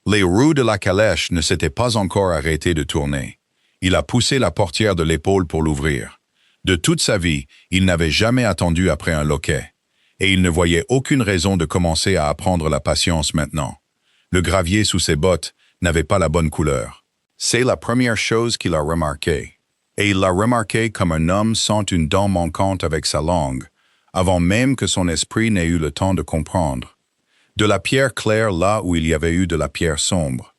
Les roues de la calèche ne s'étaient pas encore arrêtées de tourner. Il a poussé la portière de l'épaule pour l'ouvrir. De toute sa vie, il n'avait jamais attendu après un loquet. Et il ne voyait aucune raison de commencer à apprendre la patience maintenant. Le gravier sous ses bottes n'avait pas la bonne couleur. C'est la première chose qu'il a remarquée. Et il l'a remarqué comme un homme sent une dent manquante avec sa langue, avant même que son esprit n'ait eu le temps de comprendre. De la pierre claire là où il y avait eu de la pierre sombre.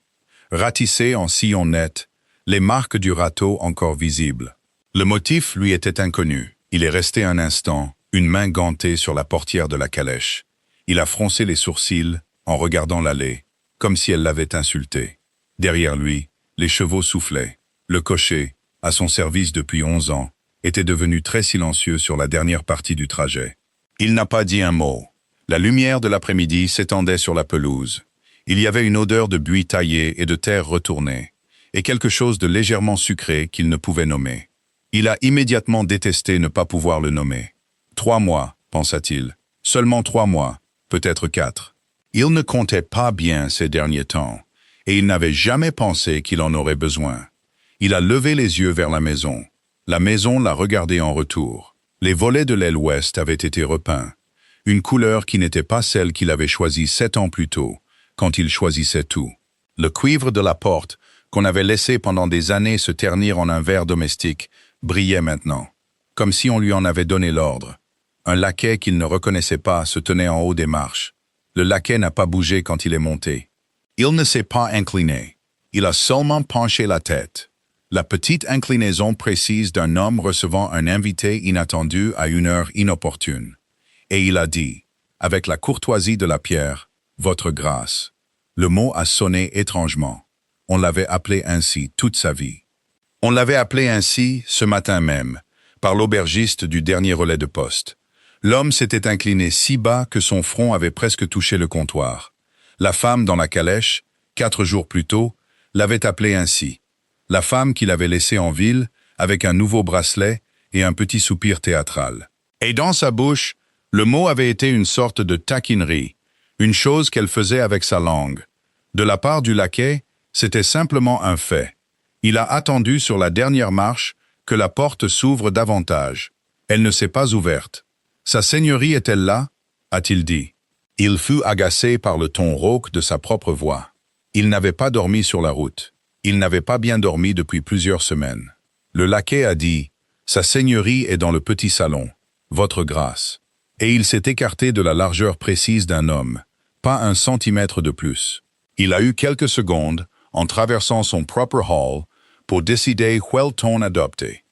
Ratissée en sillon net, les marques du râteau encore visibles. Le motif lui était inconnu. Il est resté un instant, une main gantée sur la portière de la calèche. Il a froncé les sourcils en regardant l'allée, comme si elle l'avait insulté. Derrière lui, les chevaux soufflaient. Le cocher, à son service depuis 11 ans, était devenu très silencieux sur la dernière partie du trajet. Il n'a pas dit un mot. La lumière de l'après-midi s'étendait sur la pelouse. Il y avait une odeur de buis taillé et de terre retournée, et quelque chose de légèrement sucré qu'il ne pouvait nommer. Il a immédiatement détesté ne pas pouvoir le nommer. 3 mois, pensa-t-il. Seulement 3 mois, peut-être 4. Il ne comptait pas bien ces derniers temps, et il n'avait jamais pensé qu'il en aurait besoin. Il a levé les yeux vers la maison. La maison l'a regardé en retour. Les volets de l'aile ouest avaient été repeints. Une couleur qui n'était pas celle qu'il avait choisie 7 ans plus tôt, quand il choisissait tout. Le cuivre de la porte, qu'on avait laissé pendant des années se ternir en un verre domestique, brillait maintenant, comme si on lui en avait donné l'ordre. Un laquais qu'il ne reconnaissait pas se tenait en haut des marches. Le laquais n'a pas bougé quand il est monté. Il ne s'est pas incliné. Il a seulement penché la tête. La petite inclinaison précise d'un homme recevant un invité inattendu à une heure inopportune. Et il a dit, avec la courtoisie de la pierre, « Votre grâce ». Le mot a sonné étrangement. On l'avait appelé ainsi toute sa vie. On l'avait appelé ainsi ce matin même, par l'aubergiste du dernier relais de poste. L'homme s'était incliné si bas que son front avait presque touché le comptoir. La femme dans la calèche, 4 jours plus tôt, l'avait appelé ainsi. La femme qu'il avait laissée en ville, avec un nouveau bracelet et un petit soupir théâtral. Et dans sa bouche, le mot avait été une sorte de taquinerie, une chose qu'elle faisait avec sa langue. De la part du laquais, c'était simplement un fait. Il a attendu sur la dernière marche que la porte s'ouvre davantage. Elle ne s'est pas ouverte. Sa seigneurie est-elle là? A-t-il dit. Il fut agacé par le ton rauque de sa propre voix. Il n'avait pas dormi sur la route. Il n'avait pas bien dormi depuis plusieurs semaines. Le laquais a dit « Sa seigneurie est dans le petit salon, votre grâce ». Et il s'est écarté de la largeur précise d'un homme, pas 1 centimètre de plus. Il a eu quelques secondes, en traversant son propre hall, pour décider quel ton adopter.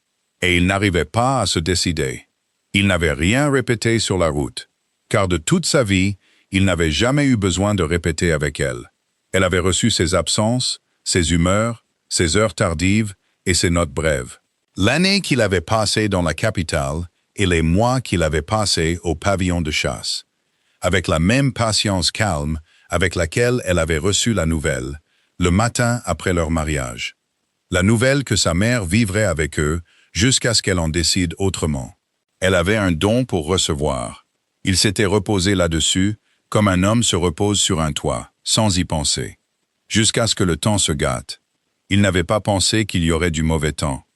Et il n'arrivait pas à se décider. Il n'avait rien répété sur la route, car de toute sa vie, il n'avait jamais eu besoin de répéter avec elle. Elle avait reçu ses absences, ses humeurs, ses heures tardives et ses notes brèves. L'année qu'il avait passée dans la capitale et les mois qu'il avait passés au pavillon de chasse, avec la même patience calme avec laquelle elle avait reçu la nouvelle, le matin après leur mariage. La nouvelle que sa mère vivrait avec eux jusqu'à ce qu'elle en décide autrement. Elle avait un don pour recevoir. Il s'était reposé là-dessus, comme un homme se repose sur un toit, sans y penser. Jusqu'à ce que le temps se gâte. Il n'avait pas pensé qu'il y aurait du mauvais temps.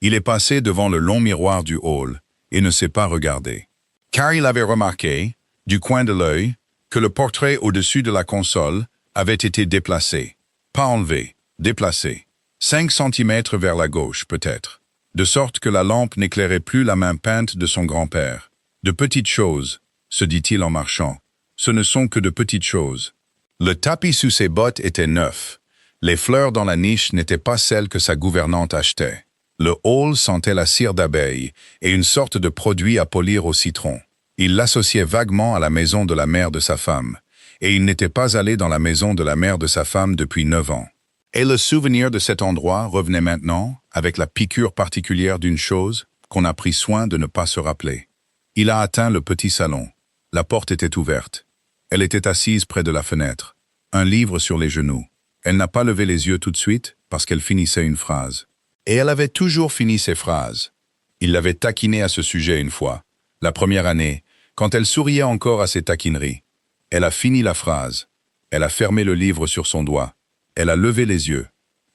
Il est passé devant le long miroir du hall et ne s'est pas regardé. Car il avait remarqué, du coin de l'œil, que le portrait au-dessus de la console avait été déplacé. Pas enlevé, déplacé. 5 centimètres vers la gauche, peut-être. De sorte que la lampe n'éclairait plus la main peinte de son grand-père. De petites choses, se dit-il en marchant. Ce ne sont que de petites choses. Le tapis sous ses bottes était neuf. Les fleurs dans la niche n'étaient pas celles que sa gouvernante achetait. Le hall sentait la cire d'abeille et une sorte de produit à polir au citron. Il l'associait vaguement à la maison de la mère de sa femme, et il n'était pas allé dans la maison de la mère de sa femme depuis 9 ans. Et le souvenir de cet endroit revenait maintenant, avec la piqûre particulière d'une chose qu'on a pris soin de ne pas se rappeler. Il a atteint le petit salon. La porte était ouverte. Elle était assise près de la fenêtre, un livre sur les genoux. Elle n'a pas levé les yeux tout de suite parce qu'elle finissait une phrase. Et elle avait toujours fini ses phrases. Il l'avait taquinée à ce sujet une fois, la première année, quand elle souriait encore à ses taquineries. Elle a fini la phrase. Elle a fermé le livre sur son doigt. Elle a levé les yeux.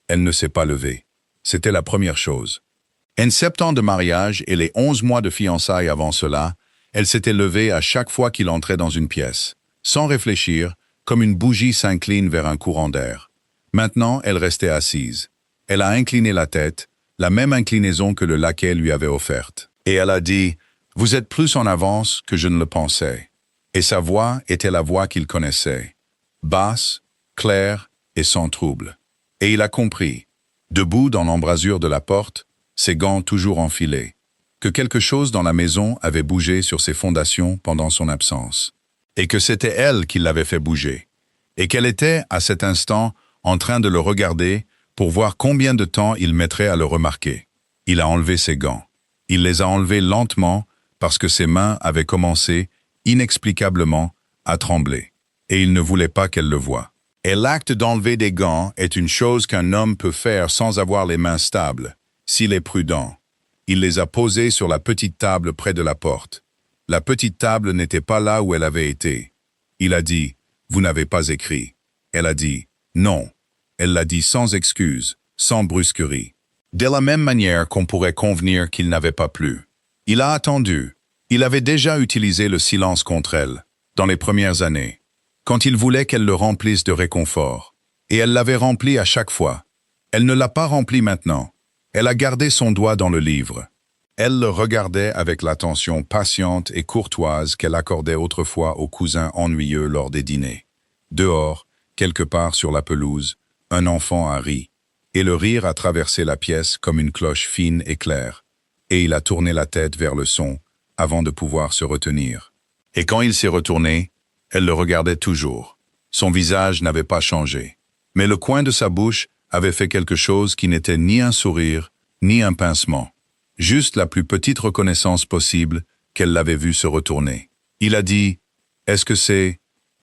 Elle ne s'est pas levée. C'était la première chose. En 7 ans de mariage et les 11 mois de fiançailles avant cela, elle s'était levée à chaque fois qu'il entrait dans une pièce, sans réfléchir, comme une bougie s'incline vers un courant d'air. Maintenant, elle restait assise. Elle a incliné la tête, la même inclinaison que le laquais lui avait offerte. Et elle a dit « Vous êtes plus en avance que je ne le pensais ». Et sa voix était la voix qu'il connaissait, basse, claire et sans trouble. Et il a compris, debout dans l'embrasure de la porte, ses gants toujours enfilés, que quelque chose dans la maison avait bougé sur ses fondations pendant son absence, et que c'était elle qui l'avait fait bouger, et qu'elle était, à cet instant, en train de le regarder pour voir combien de temps il mettrait à le remarquer. Il a enlevé ses gants. Il les a enlevés lentement parce que ses mains avaient commencé, inexplicablement, à trembler, et il ne voulait pas qu'elle le voie. Et l'acte d'enlever des gants est une chose qu'un homme peut faire sans avoir les mains stables, s'il est prudent. Il les a posés sur la petite table près de la porte. La petite table n'était pas là où elle avait été. Il a dit « Vous n'avez pas écrit ». Elle a dit « Non ». Elle l'a dit sans excuse, sans brusquerie. De la même manière qu'on pourrait convenir qu'il n'avait pas plu. Il a attendu. Il avait déjà utilisé le silence contre elle, dans les premières années, quand il voulait qu'elle le remplisse de réconfort. Et elle l'avait rempli à chaque fois. Elle ne l'a pas rempli maintenant. Elle a gardé son doigt dans le livre. Elle le regardait avec l'attention patiente et courtoise qu'elle accordait autrefois aux cousins ennuyeux lors des dîners. Dehors, quelque part sur la pelouse, un enfant a ri, et le rire a traversé la pièce comme une cloche fine et claire, et il a tourné la tête vers le son avant de pouvoir se retenir. Et quand il s'est retourné, elle le regardait toujours. Son visage n'avait pas changé, mais le coin de sa bouche avait fait quelque chose qui n'était ni un sourire, ni un pincement. Juste la plus petite reconnaissance possible qu'elle l'avait vu se retourner. Il a dit « Est-ce que c'est… »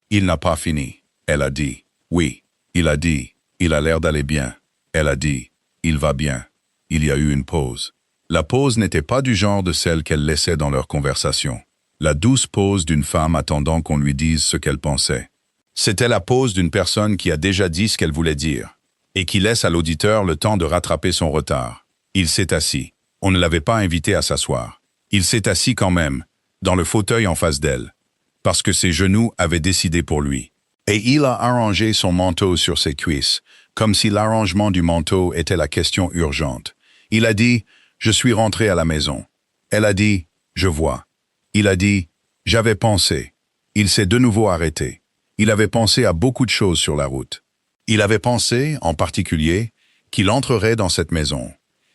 Il n'a pas fini. Elle a dit « Oui ». Il a dit « Il a l'air d'aller bien ». Elle a dit « Il va bien ». Il y a eu une pause. La pause n'était pas du genre de celle qu'elle laissait dans leur conversation. La douce pause d'une femme attendant qu'on lui dise ce qu'elle pensait. C'était la pause d'une personne qui a déjà dit ce qu'elle voulait dire, et qui laisse à l'auditeur le temps de rattraper son retard. Il s'est assis. On ne l'avait pas invité à s'asseoir. Il s'est assis quand même, dans le fauteuil en face d'elle, parce que ses genoux avaient décidé pour lui. Et il a arrangé son manteau sur ses cuisses, comme si l'arrangement du manteau était la question urgente. Il a dit « Je suis rentré à la maison ». Elle a dit « Je vois ». Il a dit « J'avais pensé ». Il s'est de nouveau arrêté. Il avait pensé à beaucoup de choses sur la route. Il avait pensé, en particulier, qu'il entrerait dans cette maison,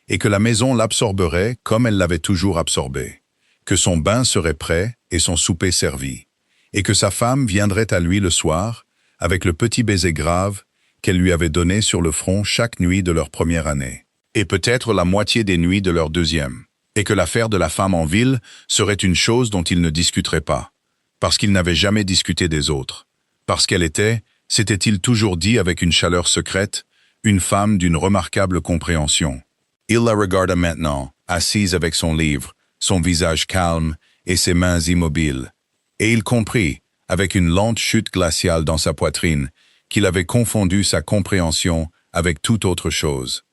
et que la maison l'absorberait comme elle l'avait toujours absorbé, que son bain serait prêt et son souper servi, et que sa femme viendrait à lui le soir, avec le petit baiser grave qu'elle lui avait donné sur le front chaque nuit de leur première année, et peut-être la moitié des nuits de leur deuxième, et que l'affaire de la femme en ville serait une chose dont il ne discuterait pas, parce qu'il n'avait jamais discuté des autres, parce qu'elle était, s'était-il toujours dit avec une chaleur secrète, une femme d'une remarquable compréhension. Il la regarda maintenant, assise avec son livre, son visage calme et ses mains immobiles, et il comprit, avec une lente chute glaciale dans sa poitrine, qu'il avait confondu sa compréhension avec toute autre chose.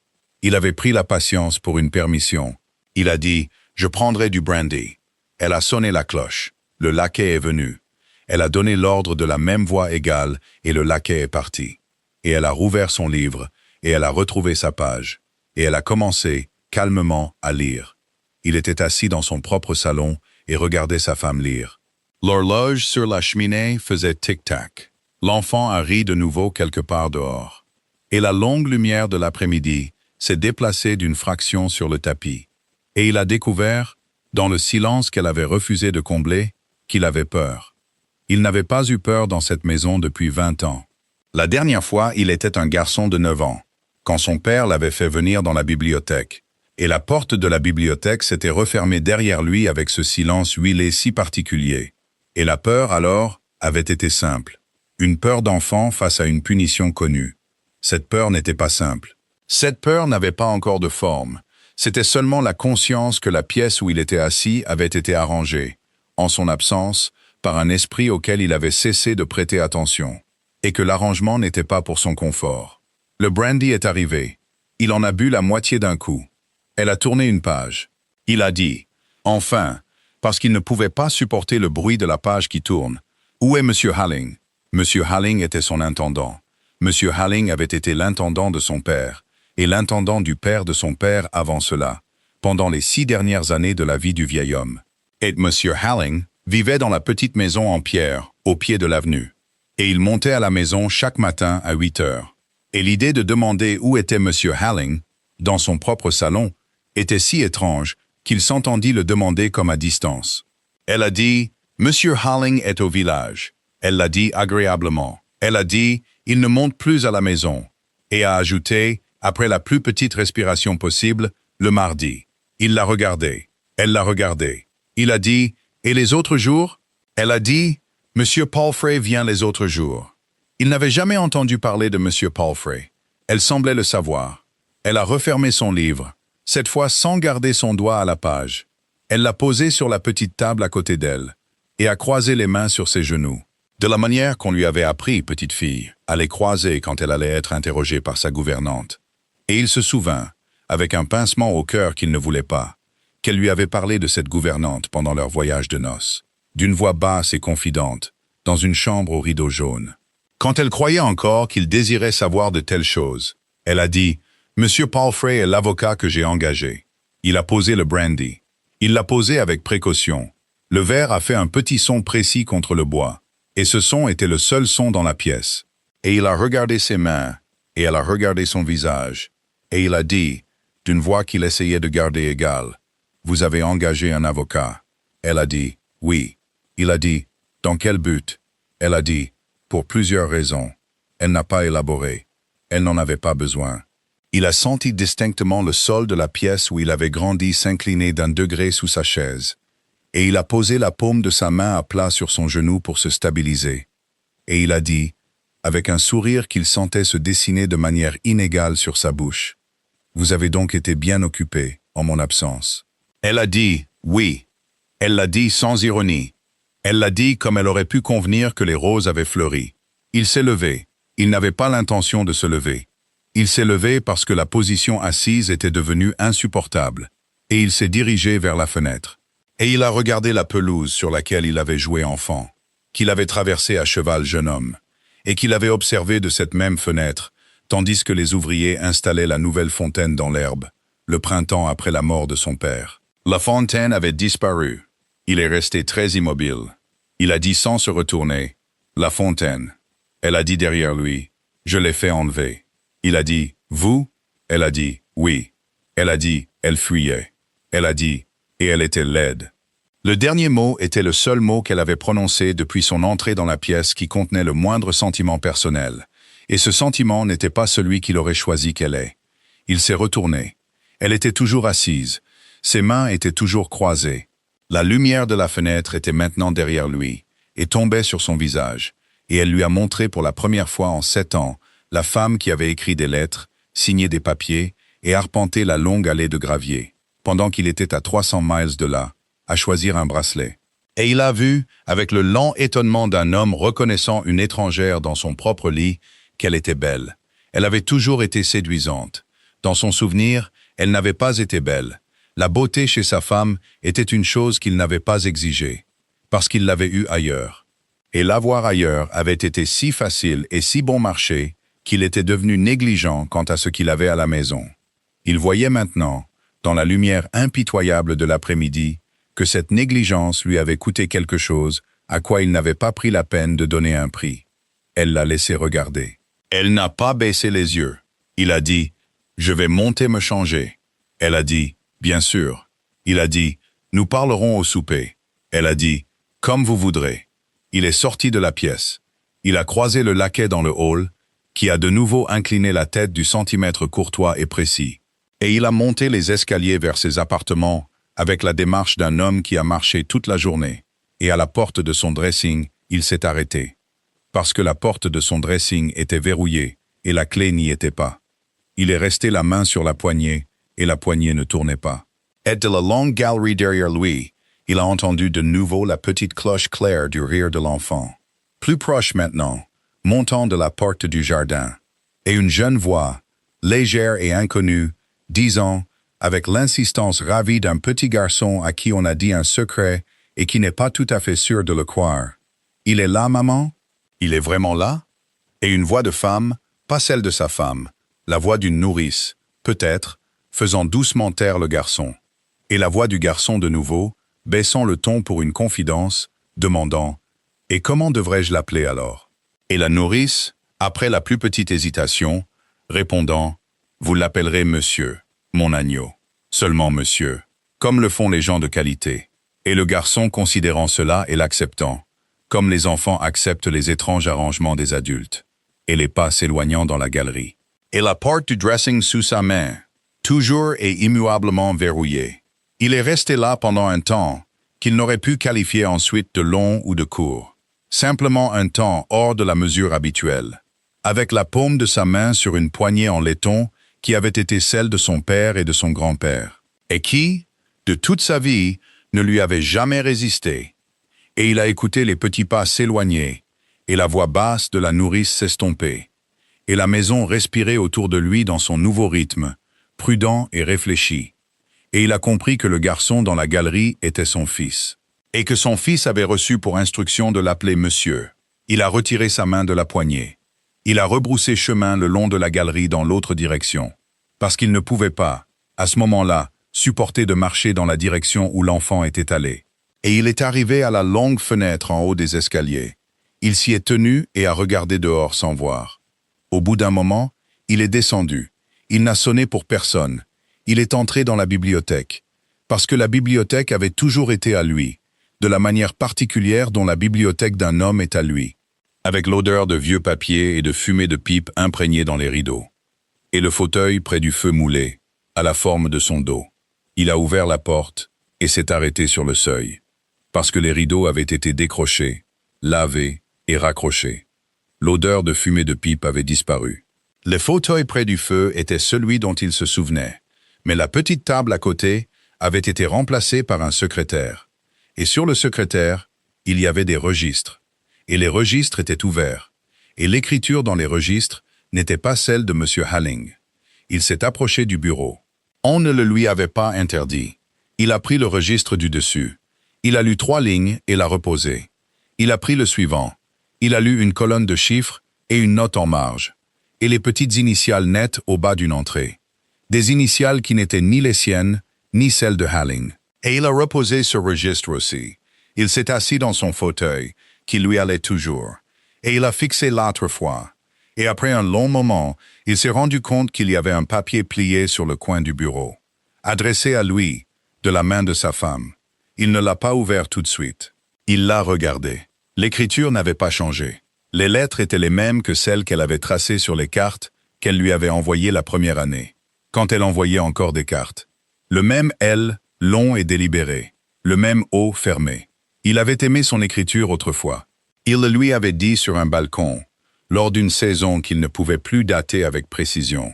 Il avait pris la patience pour une permission. Il a dit « Je prendrai du brandy ». Elle a sonné la cloche. Le laquais est venu. Elle a donné l'ordre de la même voix égale et le laquais est parti. Et elle a rouvert son livre et elle a retrouvé sa page. Et elle a commencé, calmement, à lire. Il était assis dans son propre salon et regardait sa femme lire. L'horloge sur la cheminée faisait tic-tac. L'enfant a ri de nouveau quelque part dehors. Et la longue lumière de l'après-midi s'est déplacée d'une fraction sur le tapis. Et il a découvert, dans le silence qu'elle avait refusé de combler, qu'il avait peur. Il n'avait pas eu peur dans cette maison depuis 20 ans. La dernière fois, il était un garçon de 9 ans, quand son père l'avait fait venir dans la bibliothèque. Et la porte de la bibliothèque s'était refermée derrière lui avec ce silence huilé si particulier. Et la peur, alors, avait été simple. Une peur d'enfant face à une punition connue. Cette peur n'était pas simple. Cette peur n'avait pas encore de forme. C'était seulement la conscience que la pièce où il était assis avait été arrangée, en son absence, par un esprit auquel il avait cessé de prêter attention, et que l'arrangement n'était pas pour son confort. Le brandy est arrivé. Il en a bu la moitié d'un coup. Elle a tourné une page. Il a dit, enfin, parce qu'il ne pouvait pas supporter le bruit de la page qui tourne. Où est Monsieur Halling? Monsieur Halling était son intendant. Monsieur Halling avait été l'intendant de son père, et l'intendant du père de son père avant cela, pendant les 6 dernières années de la vie du vieil homme. Et Monsieur Halling vivait dans la petite maison en pierre, au pied de l'avenue. Et il montait à la maison chaque matin à 8 heures. Et l'idée de demander où était Monsieur Halling, dans son propre salon, était si étrange qu'il s'entendit le demander comme à distance. Elle a dit « Monsieur Halling est au village ». Elle l'a dit agréablement. Elle a dit « Il ne monte plus à la maison » et a ajouté, après la plus petite respiration possible, le mardi. Il l'a regardé. Elle l'a regardé. Il a dit « Et les autres jours ?» Elle a dit « Monsieur Palfrey vient les autres jours ». Il n'avait jamais entendu parler de Monsieur Palfrey. Elle semblait le savoir. Elle a refermé son livre, cette fois sans garder son doigt à la page. Elle l'a posé sur la petite table à côté d'elle et a croisé les mains sur ses genoux. De la manière qu'on lui avait appris, petite fille, à les croiser quand elle allait être interrogée par sa gouvernante. Et il se souvint, avec un pincement au cœur qu'il ne voulait pas, qu'elle lui avait parlé de cette gouvernante pendant leur voyage de noces, d'une voix basse et confidente, dans une chambre aux rideaux jaunes. Quand elle croyait encore qu'il désirait savoir de telles choses, elle a dit « Monsieur Palfrey est l'avocat que j'ai engagé. Il a posé le brandy. Il l'a posé avec précaution. Le verre a fait un petit son précis contre le bois, et ce son était le seul son dans la pièce. Et il a regardé ses mains, et elle a regardé son visage, et il a dit, d'une voix qu'il essayait de garder égale, « Vous avez engagé un avocat. » Elle a dit, « Oui. » Il a dit, « Dans quel but ?» Elle a dit, « Pour plusieurs raisons. » Elle n'a pas élaboré. Elle n'en avait pas besoin. Il a senti distinctement le sol de la pièce où il avait grandi s'incliner d'un degré sous sa chaise, et il a posé la paume de sa main à plat sur son genou pour se stabiliser. Et il a dit, avec un sourire qu'il sentait se dessiner de manière inégale sur sa bouche, « Vous avez donc été bien occupé en mon absence. » Elle a dit, « Oui. » Elle l'a dit sans ironie. Elle l'a dit comme elle aurait pu convenir que les roses avaient fleuri. Il s'est levé. Il n'avait pas l'intention de se lever. Il s'est levé parce que la position assise était devenue insupportable, et il s'est dirigé vers la fenêtre. Et il a regardé la pelouse sur laquelle il avait joué enfant, qu'il avait traversée à cheval jeune homme, et qu'il avait observé de cette même fenêtre, tandis que les ouvriers installaient la nouvelle fontaine dans l'herbe, le printemps après la mort de son père. La fontaine avait disparu. Il est resté très immobile. Il a dit sans se retourner, « La fontaine. » Elle a dit derrière lui, « Je l'ai fait enlever. » Il a dit, « Vous ?» Elle a dit, « Oui. » Elle a dit, « Elle fuyait. » Elle a dit, « Et elle était laide. » Le dernier mot était le seul mot qu'elle avait prononcé depuis son entrée dans la pièce qui contenait le moindre sentiment personnel. Et ce sentiment n'était pas celui qu'il aurait choisi qu'elle ait. Il s'est retourné. Elle était toujours assise. Ses mains étaient toujours croisées. La lumière de la fenêtre était maintenant derrière lui et tombait sur son visage. Et elle lui a montré pour la première fois en 7 ans la femme qui avait écrit des lettres, signé des papiers et arpenté la longue allée de gravier, pendant qu'il était à 300 miles de là, à choisir un bracelet. Et il a vu, avec le lent étonnement d'un homme reconnaissant une étrangère dans son propre lit, qu'elle était belle. Elle avait toujours été séduisante. Dans son souvenir, elle n'avait pas été belle. La beauté chez sa femme était une chose qu'il n'avait pas exigée, parce qu'il l'avait eue ailleurs. Et l'avoir ailleurs avait été si facile et si bon marché qu'il était devenu négligent quant à ce qu'il avait à la maison. Il voyait maintenant, dans la lumière impitoyable de l'après-midi, que cette négligence lui avait coûté quelque chose à quoi il n'avait pas pris la peine de donner un prix. Elle l'a laissé regarder. Elle n'a pas baissé les yeux. Il a dit, « Je vais monter me changer. » Elle a dit, « Bien sûr. » Il a dit, « Nous parlerons au souper. » Elle a dit, « Comme vous voudrez. » Il est sorti de la pièce. Il a croisé le laquais dans le hall, qui a de nouveau incliné la tête du centimètre courtois et précis. Et il a monté les escaliers vers ses appartements avec la démarche d'un homme qui a marché toute la journée. Et à la porte de son dressing, il s'est arrêté. Parce que la porte de son dressing était verrouillée et la clé n'y était pas. Il est resté la main sur la poignée et la poignée ne tournait pas. Et de la longue galerie derrière lui, il a entendu de nouveau la petite cloche claire du rire de l'enfant. Plus proche maintenant, montant de la porte du jardin. et une jeune voix, légère et inconnue, disant, avec l'insistance ravie d'un petit garçon à qui on a dit un secret et qui n'est pas tout à fait sûr de le croire. « Il est là, maman? Il est vraiment là ?» Et une voix de femme, pas celle de sa femme, la voix d'une nourrice, peut-être, faisant doucement taire le garçon. Et la voix du garçon de nouveau, baissant le ton pour une confidence, demandant « Et comment devrais-je l'appeler alors ?» Et la nourrice, après la plus petite hésitation, répondant « Vous l'appellerez monsieur, mon agneau, seulement monsieur, comme le font les gens de qualité. » Et le garçon considérant cela et l'acceptant, comme les enfants acceptent les étranges arrangements des adultes, et les pas s'éloignant dans la galerie. Et la porte du dressing sous sa main, toujours et immuablement verrouillée. Il est resté là pendant un temps qu'il n'aurait pu qualifier ensuite de long ou de court. Simplement un temps hors de la mesure habituelle, avec la paume de sa main sur une poignée en laiton qui avait été celle de son père et de son grand-père, et qui, de toute sa vie, ne lui avait jamais résisté. Et il a écouté les petits pas s'éloigner, et la voix basse de la nourrice s'estomper, et la maison respirer autour de lui dans son nouveau rythme, prudent et réfléchi. Et il a compris que le garçon dans la galerie était son fils, et que son fils avait reçu pour instruction de l'appeler monsieur. Il a retiré sa main de la poignée. Il a rebroussé chemin le long de la galerie dans l'autre direction, parce qu'il ne pouvait pas, à ce moment-là, supporter de marcher dans la direction où l'enfant était allé. Et il est arrivé à la longue fenêtre en haut des escaliers. Il s'y est tenu et a regardé dehors sans voir. Au bout d'un moment, il est descendu. Il n'a sonné pour personne. Il est entré dans la bibliothèque, parce que la bibliothèque avait toujours été à lui, de la manière particulière dont la bibliothèque d'un homme est à lui, avec l'odeur de vieux papier et de fumée de pipe imprégnée dans les rideaux. Et le fauteuil près du feu moulé, à la forme de son dos. Il a ouvert la porte et s'est arrêté sur le seuil, parce que les rideaux avaient été décrochés, lavés et raccrochés. L'odeur de fumée de pipe avait disparu. Le fauteuil près du feu était celui dont il se souvenait, mais la petite table à côté avait été remplacée par un secrétaire. Et sur le secrétaire, il y avait des registres. Et les registres étaient ouverts. Et l'écriture dans les registres n'était pas celle de M. Halling. Il s'est approché du bureau. On ne le lui avait pas interdit. Il a pris le registre du dessus. Il a lu 3 lignes et l'a reposé. Il a pris le suivant. Il a lu une colonne de chiffres et une note en marge. Et les petites initiales nettes au bas d'une entrée. Des initiales qui n'étaient ni les siennes, ni celles de Halling. Et il a reposé ce registre aussi. Il s'est assis dans son fauteuil, qui lui allait toujours. Et il a fixé l'autre fois. Et après un long moment, il s'est rendu compte qu'il y avait un papier plié sur le coin du bureau, adressé à lui, de la main de sa femme. Il ne l'a pas ouvert tout de suite. Il l'a regardé. L'écriture n'avait pas changé. Les lettres étaient les mêmes que celles qu'elle avait tracées sur les cartes qu'elle lui avait envoyées la première année, quand elle envoyait encore des cartes. Le même L, long et délibéré. Le même O fermé. Il avait aimé son écriture autrefois. Il le lui avait dit sur un balcon, lors d'une saison qu'il ne pouvait plus dater avec précision.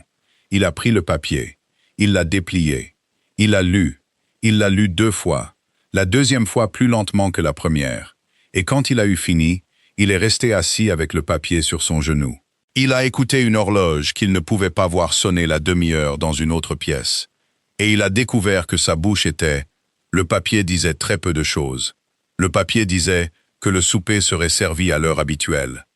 Il a pris le papier. Il l'a déplié. Il l'a lu. Il l'a lu 2 fois. La deuxième fois plus lentement que la première. Et quand il a eu fini, il est resté assis avec le papier sur son genou. Il a écouté une horloge qu'il ne pouvait pas voir sonner la demi-heure dans une autre pièce. Et il a découvert que sa bouche était... Le papier disait très peu de choses. Le papier disait que le souper serait servi à l'heure habituelle.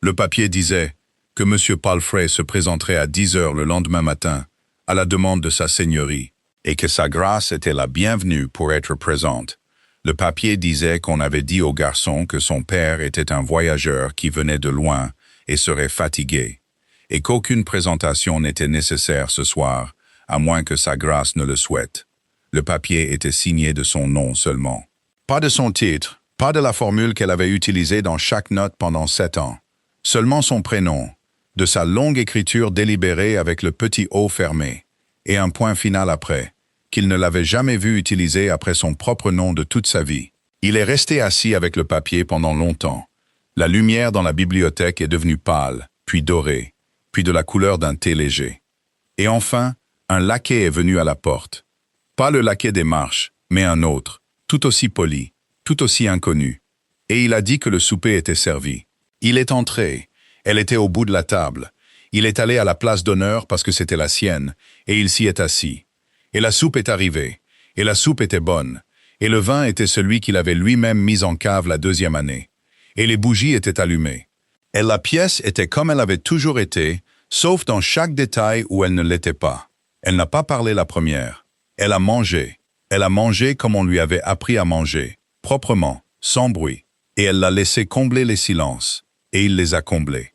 Le papier disait que M. Palfrey se présenterait à 10 heures le lendemain matin, à la demande de sa seigneurie, et que sa grâce était la bienvenue pour être présente. Le papier disait qu'on avait dit au garçon que son père était un voyageur qui venait de loin et serait fatigué, et qu'aucune présentation n'était nécessaire ce soir, à moins que sa grâce ne le souhaite. Le papier était signé de son nom seulement. Pas de son titre, pas de la formule qu'elle avait utilisée dans chaque note pendant 7 ans. Seulement son prénom, de sa longue écriture délibérée avec le petit O fermé, et un point final après, qu'il ne l'avait jamais vu utiliser après son propre nom de toute sa vie. Il est resté assis avec le papier pendant longtemps. La lumière dans la bibliothèque est devenue pâle, puis dorée, puis de la couleur d'un thé léger. Et enfin, un laquais est venu à la porte. Pas le laquais des marches, mais un autre, tout aussi poli, tout aussi inconnu. Et il a dit que le souper était servi. Il est entré. Elle était au bout de la table. Il est allé à la place d'honneur parce que c'était la sienne, et il s'y est assis. Et la soupe est arrivée, et la soupe était bonne, et le vin était celui qu'il avait lui-même mis en cave la deuxième année, et les bougies étaient allumées. Et la pièce était comme elle avait toujours été, sauf dans chaque détail où elle ne l'était pas. Elle n'a pas parlé la première. Elle a mangé. Elle a mangé comme on lui avait appris à manger, proprement, sans bruit. Et elle l'a laissé combler les silences. Et il les a comblés.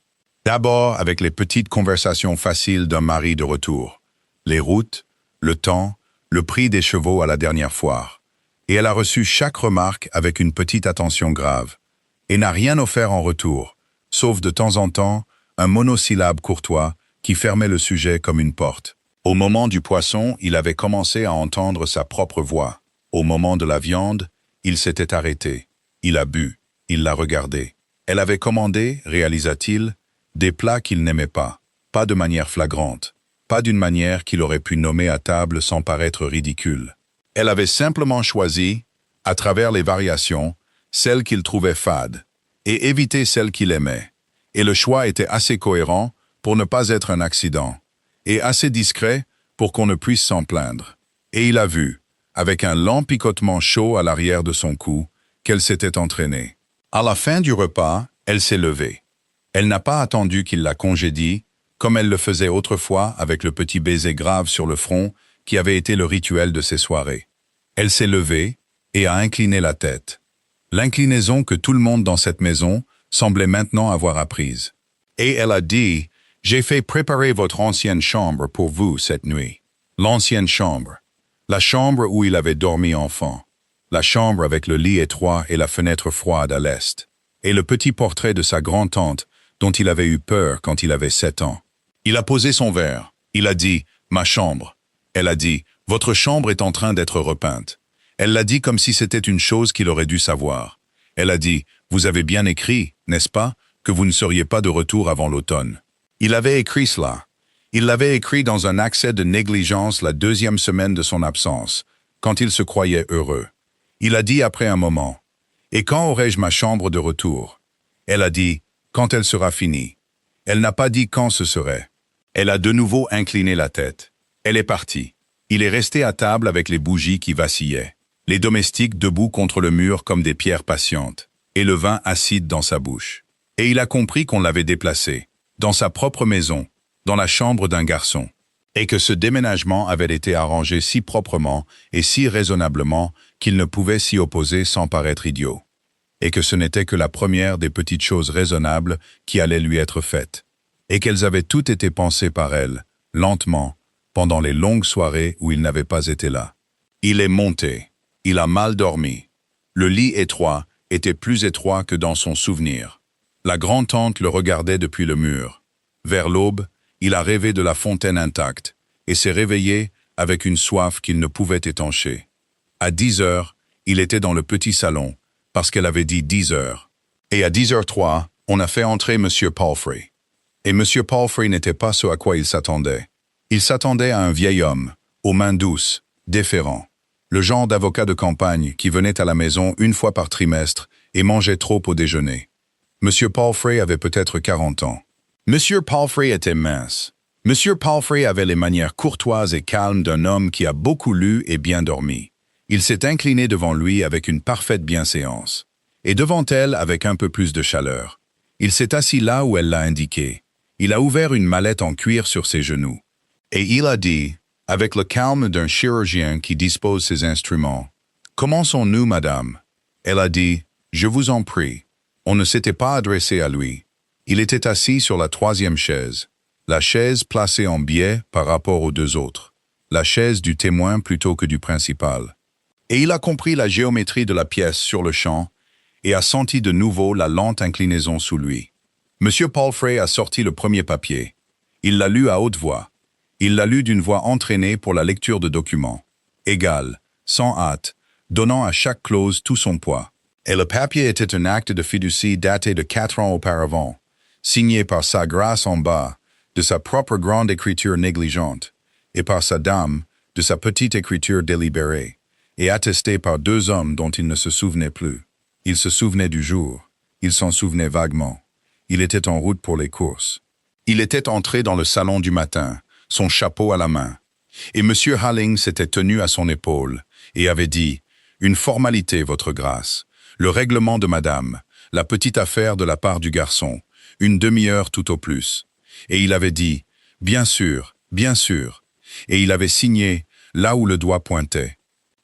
D'abord avec les petites conversations faciles d'un mari de retour. Les routes, le temps, le prix des chevaux à la dernière foire. Et elle a reçu chaque remarque avec une petite attention grave. Et n'a rien offert en retour, sauf de temps en temps un monosyllabe courtois qui fermait le sujet comme une porte. Au moment du poisson, il avait commencé à entendre sa propre voix. Au moment de la viande, il s'était arrêté. Il a bu. Il l'a regardé. Elle avait commandé, réalisa-t-il, des plats qu'il n'aimait pas de manière flagrante, pas d'une manière qu'il aurait pu nommer à table sans paraître ridicule. Elle avait simplement choisi, à travers les variations, celles qu'il trouvait fades, et évité celles qu'il aimait. Et le choix était assez cohérent pour ne pas être un accident, et assez discret pour qu'on ne puisse s'en plaindre. Et il a vu, avec un lent picotement chaud à l'arrière de son cou, qu'elle s'était entraînée. À la fin du repas, elle s'est levée. Elle n'a pas attendu qu'il la congédie, comme elle le faisait autrefois avec le petit baiser grave sur le front qui avait été le rituel de ses soirées. Elle s'est levée et a incliné la tête. L'inclinaison que tout le monde dans cette maison semblait maintenant avoir apprise. Et elle a dit « J'ai fait préparer votre ancienne chambre pour vous cette nuit. » L'ancienne chambre. La chambre où il avait dormi enfant. La chambre avec le lit étroit et la fenêtre froide à l'est. Et le petit portrait de sa grand-tante dont il avait eu peur quand il avait 7 ans. Il a posé son verre. Il a dit « Ma chambre ». Elle a dit « Votre chambre est en train d'être repeinte ». Elle l'a dit comme si c'était une chose qu'il aurait dû savoir. Elle a dit « Vous avez bien écrit, n'est-ce pas, que vous ne seriez pas de retour avant l'automne ». Il avait écrit cela. Il l'avait écrit dans un accès de négligence la 2e semaine de son absence, quand il se croyait heureux. Il a dit après un moment « Et quand aurai-je ma chambre de retour ?» Elle a dit « Quand elle sera finie ». Elle n'a pas dit quand ce serait. Elle a de nouveau incliné la tête. Elle est partie. Il est resté à table avec les bougies qui vacillaient, les domestiques debout contre le mur comme des pierres patientes, et le vin acide dans sa bouche. Et il a compris qu'on l'avait déplacé, dans sa propre maison, dans la chambre d'un garçon, et que ce déménagement avait été arrangé si proprement et si raisonnablement qu'il ne pouvait s'y opposer sans paraître idiot, et que ce n'était que la première des petites choses raisonnables qui allaient lui être faites, et qu'elles avaient toutes été pensées par elle, lentement, pendant les longues soirées où il n'avait pas été là. Il est monté. Il a mal dormi. Le lit étroit était plus étroit que dans son souvenir. La grand-tante le regardait depuis le mur. Vers l'aube, il a rêvé de la fontaine intacte et s'est réveillé avec une soif qu'il ne pouvait étancher. À 10 heures, il était dans le petit salon, parce qu'elle avait dit 10 heures. Et à 10h03, on a fait entrer M. Palfrey. Et M. Palfrey n'était pas ce à quoi il s'attendait. Il s'attendait à un vieil homme, aux mains douces, déférent. Le genre d'avocat de campagne qui venait à la maison une fois par trimestre et mangeait trop au déjeuner. M. Palfrey avait peut-être 40 ans. M. Palfrey était mince. M. Palfrey avait les manières courtoises et calmes d'un homme qui a beaucoup lu et bien dormi. Il s'est incliné devant lui avec une parfaite bienséance. Et devant elle avec un peu plus de chaleur. Il s'est assis là où elle l'a indiqué. Il a ouvert une mallette en cuir sur ses genoux. Et il a dit, avec le calme d'un chirurgien qui dispose ses instruments, « Commençons-nous, madame ?» Elle a dit, « Je vous en prie. » On ne s'était pas adressé à lui. Il était assis sur la 3e chaise, la chaise placée en biais par rapport aux 2 autres, la chaise du témoin plutôt que du principal. Et il a compris la géométrie de la pièce sur le champ et a senti de nouveau la lente inclinaison sous lui. M. Palfrey a sorti le premier papier. Il l'a lu à haute voix. Il l'a lu d'une voix entraînée pour la lecture de documents. Égal, sans hâte, donnant à chaque clause tout son poids. Et le papier était un acte de fiducie daté de 4 ans auparavant, signé par sa grâce en bas, de sa propre grande écriture négligente, et par sa dame, de sa petite écriture délibérée, et attesté par 2 hommes dont il ne se souvenait plus. Il se souvenait du jour, il s'en souvenait vaguement. Il était en route pour les courses. Il était entré dans le salon du matin, son chapeau à la main, et M. Halling s'était tenu à son épaule et avait dit « Une formalité, votre grâce, le règlement de madame, la petite affaire de la part du garçon, une demi-heure tout au plus. » Et il avait dit « Bien sûr, bien sûr. » Et il avait signé là où le doigt pointait.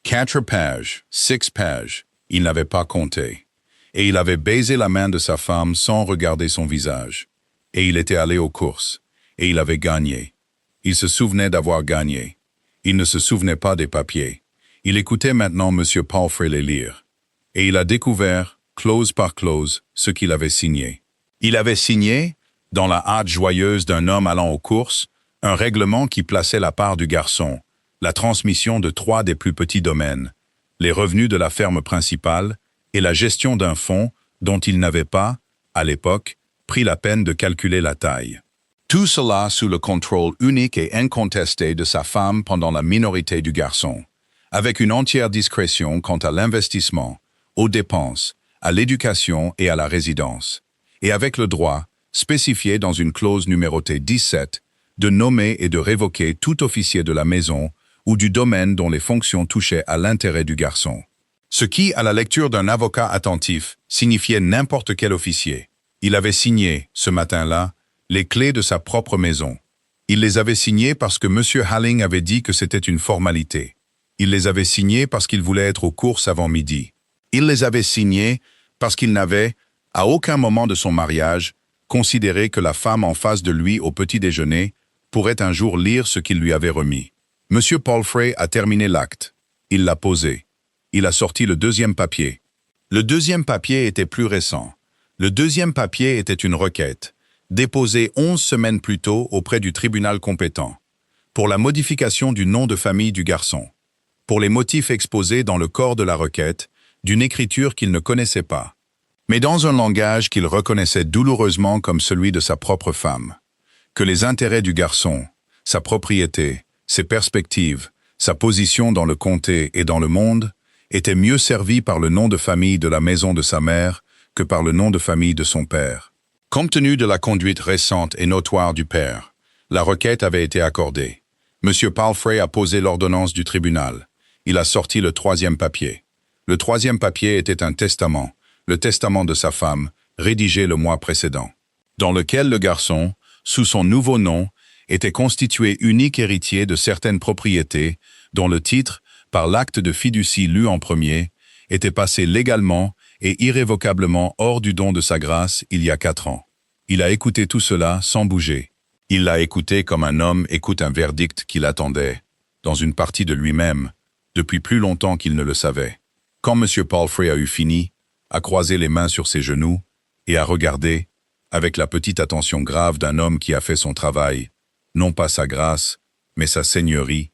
4 pages, 6 pages, il n'avait pas compté. Et il avait baisé la main de sa femme sans regarder son visage. Et il était allé aux courses. Et il avait gagné. Il se souvenait d'avoir gagné. Il ne se souvenait pas des papiers. Il écoutait maintenant M. Palfrey les lire. Et il a découvert, clause par clause, ce qu'il avait signé. Il avait signé, dans la hâte joyeuse d'un homme allant aux courses, un règlement qui plaçait la part du garçon, la transmission de 3 des plus petits domaines, les revenus de la ferme principale et la gestion d'un fonds dont il n'avait pas, à l'époque, pris la peine de calculer la taille. Tout cela sous le contrôle unique et incontesté de sa femme pendant la minorité du garçon, avec une entière discrétion quant à l'investissement, aux dépenses, à l'éducation et à la résidence, et avec le droit, spécifié dans une clause numérotée 17, de nommer et de révoquer tout officier de la maison ou du domaine dont les fonctions touchaient à l'intérêt du garçon. Ce qui, à la lecture d'un avocat attentif, signifiait n'importe quel officier. Il avait signé, ce matin-là, les clés de sa propre maison. Il les avait signées parce que M. Halling avait dit que c'était une formalité. Il les avait signées parce qu'il voulait être aux courses avant midi. Il les avait signées parce qu'il n'avait, à aucun moment de son mariage, considéré que la femme en face de lui au petit déjeuner pourrait un jour lire ce qu'il lui avait remis. M. Palfrey a terminé l'acte. Il l'a posé. Il a sorti le deuxième papier. Le deuxième papier était plus récent. Le deuxième papier était une requête, déposée 11 semaines plus tôt auprès du tribunal compétent, pour la modification du nom de famille du garçon, pour les motifs exposés dans le corps de la requête, d'une écriture qu'il ne connaissait pas, mais dans un langage qu'il reconnaissait douloureusement comme celui de sa propre femme, que les intérêts du garçon, sa propriété, ses perspectives, sa position dans le comté et dans le monde, étaient mieux servis par le nom de famille de la maison de sa mère que par le nom de famille de son père. Compte tenu de la conduite récente et notoire du père, la requête avait été accordée. M. Palfrey a posé l'ordonnance du tribunal. Il a sorti le troisième papier. Le troisième papier était un testament, le testament de sa femme, rédigé le mois précédent, dans lequel le garçon, sous son nouveau nom, était constitué unique héritier de certaines propriétés dont le titre, par l'acte de fiducie lu en premier, était passé légalement et irrévocablement hors du don de sa grâce il y a 4 ans. Il a écouté tout cela sans bouger. Il l'a écouté comme un homme écoute un verdict qu'il attendait, dans une partie de lui-même, depuis plus longtemps qu'il ne le savait. Quand M. Palfrey a eu fini, a croisé les mains sur ses genoux et a regardé, avec la petite attention grave d'un homme qui a fait son travail, non pas sa grâce, mais sa seigneurie,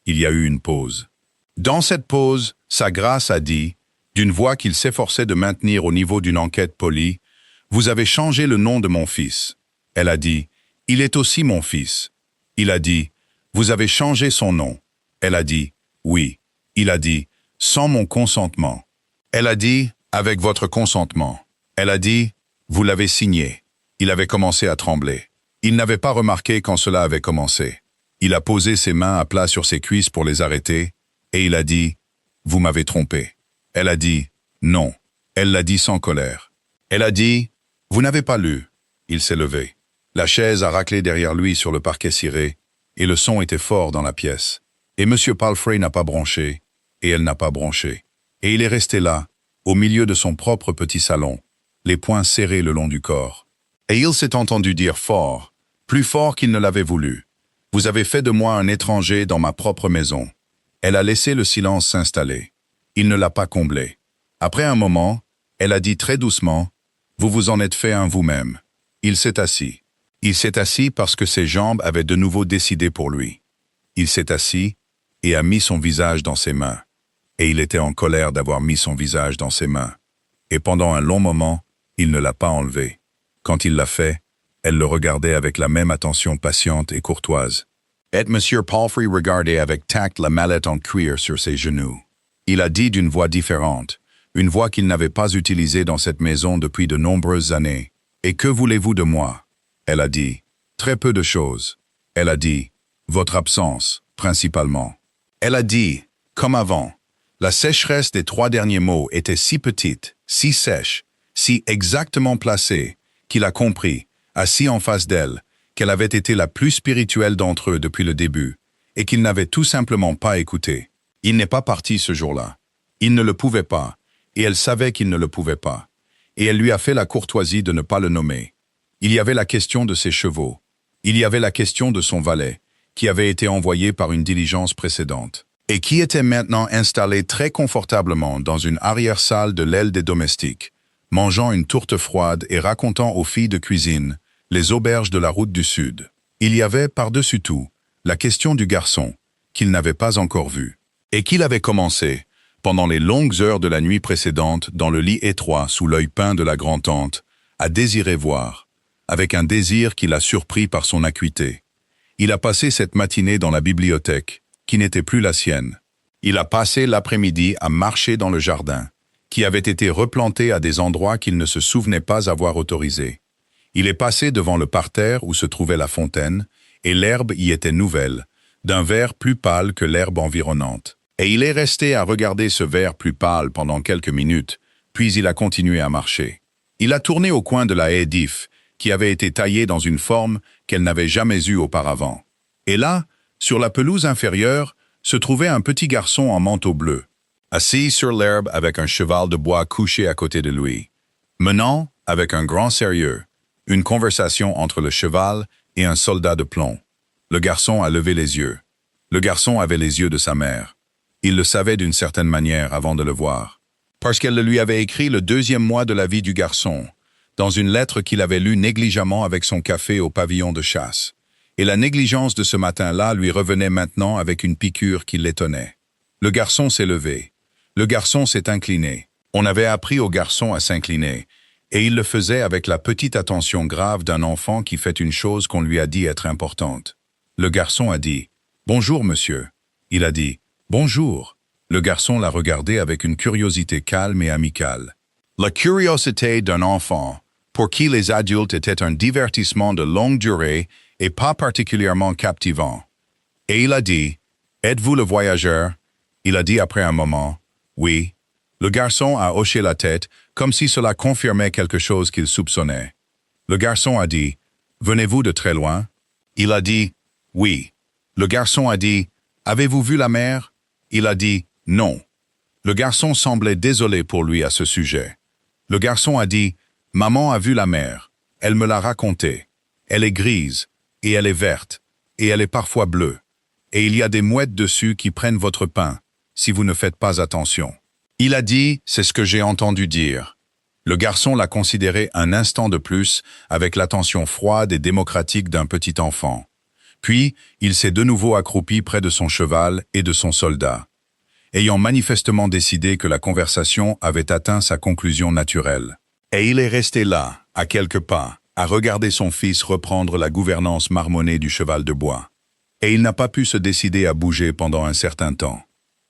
il y a eu une pause. Dans cette pause, sa grâce a dit, d'une voix qu'il s'efforçait de maintenir au niveau d'une enquête polie, « Vous avez changé le nom de mon fils. » Elle a dit, « Il est aussi mon fils. » Il a dit, « Vous avez changé son nom. » Elle a dit, « Oui. » Il a dit, « Sans mon consentement. » Elle a dit, « Avec votre consentement. » Elle a dit, « Vous l'avez signé. » Il avait commencé à trembler. Il n'avait pas remarqué quand cela avait commencé. Il a posé ses mains à plat sur ses cuisses pour les arrêter, et il a dit, « Vous m'avez trompé. » Elle a dit, « Non. » Elle l'a dit sans colère. Elle a dit, « Vous n'avez pas lu. » Il s'est levé. La chaise a raclé derrière lui sur le parquet ciré, et le son était fort dans la pièce. Et M. Palfrey n'a pas bronché, et elle n'a pas bronché. Et il est resté là, au milieu de son propre petit salon, les poings serrés le long du corps. Et il s'est entendu dire fort, plus fort qu'il ne l'avait voulu, « Vous avez fait de moi un étranger dans ma propre maison. » Elle a laissé le silence s'installer. Il ne l'a pas comblé. Après un moment, elle a dit très doucement, « Vous vous en êtes fait un vous-même. » Il s'est assis. Il s'est assis parce que ses jambes avaient de nouveau décidé pour lui. Il s'est assis et a mis son visage dans ses mains. Et il était en colère d'avoir mis son visage dans ses mains. Et pendant un long moment, il ne l'a pas enlevé. Quand il l'a fait, elle le regardait avec la même attention patiente et courtoise. Et M. Palfrey regardait avec tact la mallette en cuir sur ses genoux. Il a dit d'une voix différente, une voix qu'il n'avait pas utilisée dans cette maison depuis de nombreuses années. « Et que voulez-vous de moi ?» Elle a dit, Très peu de choses. Elle a dit, votre absence, principalement. Elle a dit, comme avant, la sécheresse des 3 derniers mots était si petite, si sèche, si exactement placée, qu'il a compris, assis en face d'elle, qu'elle avait été la plus spirituelle d'entre eux depuis le début, et qu'il n'avait tout simplement pas écouté. Il n'est pas parti ce jour-là. Il ne le pouvait pas, et elle savait qu'il ne le pouvait pas. Et elle lui a fait la courtoisie de ne pas le nommer. Il y avait la question de ses chevaux. Il y avait la question de son valet, qui avait été envoyé par une diligence précédente, et qui était maintenant installé très confortablement dans une arrière-salle de l'aile des domestiques, mangeant une tourte froide et racontant aux filles de cuisine les auberges de la route du Sud. Il y avait, par-dessus tout, la question du garçon, qu'il n'avait pas encore vu, et qu'il avait commencé, pendant les longues heures de la nuit précédente, dans le lit étroit sous l'œil peint de la grand-tante, à désirer voir, avec un désir qui l'a surpris par son acuité. Il a passé cette matinée dans la bibliothèque, qui n'était plus la sienne. Il a passé l'après-midi à marcher dans le jardin, qui avait été replanté à des endroits qu'il ne se souvenait pas avoir autorisés. Il est passé devant le parterre où se trouvait la fontaine, et l'herbe y était nouvelle, d'un vert plus pâle que l'herbe environnante. Et il est resté à regarder ce vert plus pâle pendant quelques minutes, puis il a continué à marcher. Il a tourné au coin de la haie d'if, qui avait été taillée dans une forme qu'elle n'avait jamais eue auparavant. Et là, sur la pelouse inférieure, se trouvait un petit garçon en manteau bleu, assis sur l'herbe avec un cheval de bois couché à côté de lui, menant, avec un grand sérieux, une conversation entre le cheval et un soldat de plomb. Le garçon a levé les yeux. Le garçon avait les yeux de sa mère. Il le savait d'une certaine manière avant de le voir, parce qu'elle le lui avait écrit le 2e mois de la vie du garçon, dans une lettre qu'il avait lue négligemment avec son café au pavillon de chasse. Et la négligence de ce matin-là lui revenait maintenant avec une piqûre qui l'étonnait. Le garçon s'est levé. Le garçon s'est incliné. On avait appris au garçon à s'incliner, et il le faisait avec la petite attention grave d'un enfant qui fait une chose qu'on lui a dit être importante. Le garçon a dit « Bonjour, monsieur ». Il a dit « Bonjour ». Le garçon l'a regardé avec une curiosité calme et amicale. La curiosité d'un enfant, pour qui les adultes étaient un divertissement de longue durée et pas particulièrement captivant. Et il a dit « Êtes-vous le voyageur ?» Il a dit après un moment « Oui ». Le garçon a hoché la tête, comme si cela confirmait quelque chose qu'il soupçonnait. Le garçon a dit « Venez-vous de très loin ?» Il a dit « Oui ». Le garçon a dit « Avez-vous vu la mer ?» Il a dit « Non ». Le garçon semblait désolé pour lui à ce sujet. Le garçon a dit « Maman a vu la mer. Elle me l'a raconté. Elle est grise, et elle est verte, et elle est parfois bleue. Et il y a des mouettes dessus qui prennent votre pain, si vous ne faites pas attention. » Il a dit « C'est ce que j'ai entendu dire ». Le garçon l'a considéré un instant de plus avec l'attention froide et démocratique d'un petit enfant. Puis, il s'est de nouveau accroupi près de son cheval et de son soldat, ayant manifestement décidé que la conversation avait atteint sa conclusion naturelle. Et il est resté là, à quelques pas, à regarder son fils reprendre la gouvernance marmonnée du cheval de bois. Et il n'a pas pu se décider à bouger pendant un certain temps.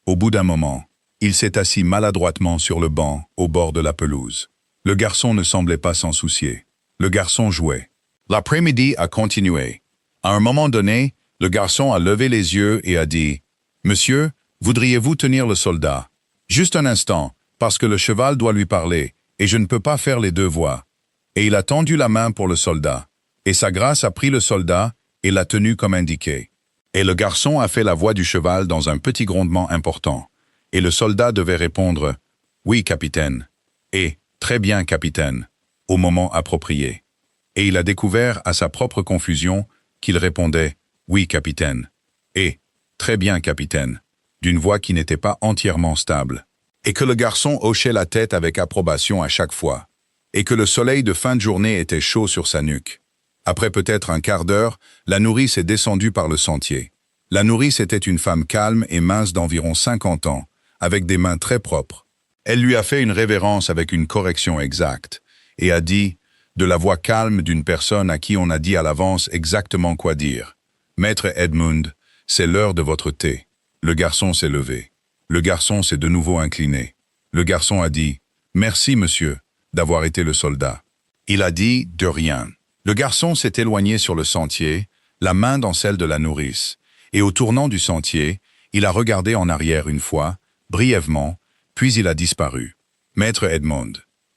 Au bout d'un moment, il s'est assis maladroitement sur le banc, au bord de la pelouse. Le garçon ne semblait pas s'en soucier. Le garçon jouait. L'après-midi a continué. À un moment donné, le garçon a levé les yeux et a dit « Monsieur, voudriez-vous tenir le soldat? Juste un instant, parce que le cheval doit lui parler, et je ne peux pas faire les deux voix. » Et il a tendu la main pour le soldat. Et sa grâce a pris le soldat et l'a tenu comme indiqué. Et le garçon a fait la voix du cheval dans un petit grondement important. Et le soldat devait répondre « Oui, capitaine » et « Très bien, capitaine » au moment approprié. Et il a découvert à sa propre confusion qu'il répondait « Oui, capitaine » et « Très bien, capitaine » d'une voix qui n'était pas entièrement stable. Et que le garçon hochait la tête avec approbation à chaque fois. Et que le soleil de fin de journée était chaud sur sa nuque. Après peut-être un quart d'heure, la nourrice est descendue par le sentier. La nourrice était une femme calme et mince d'environ 50 ans, avec des mains très propres. Elle lui a fait une révérence avec une correction exacte, et a dit, de la voix calme d'une personne à qui on a dit à l'avance exactement quoi dire. « Maître Edmund, c'est l'heure de votre thé. » Le garçon s'est levé. Le garçon s'est de nouveau incliné. Le garçon a dit, « Merci, monsieur, d'avoir été le soldat. » Il a dit, « De rien. » Le garçon s'est éloigné sur le sentier, la main dans celle de la nourrice, et au tournant du sentier, il a regardé en arrière une fois, brièvement, puis il a disparu. Maître Edmond.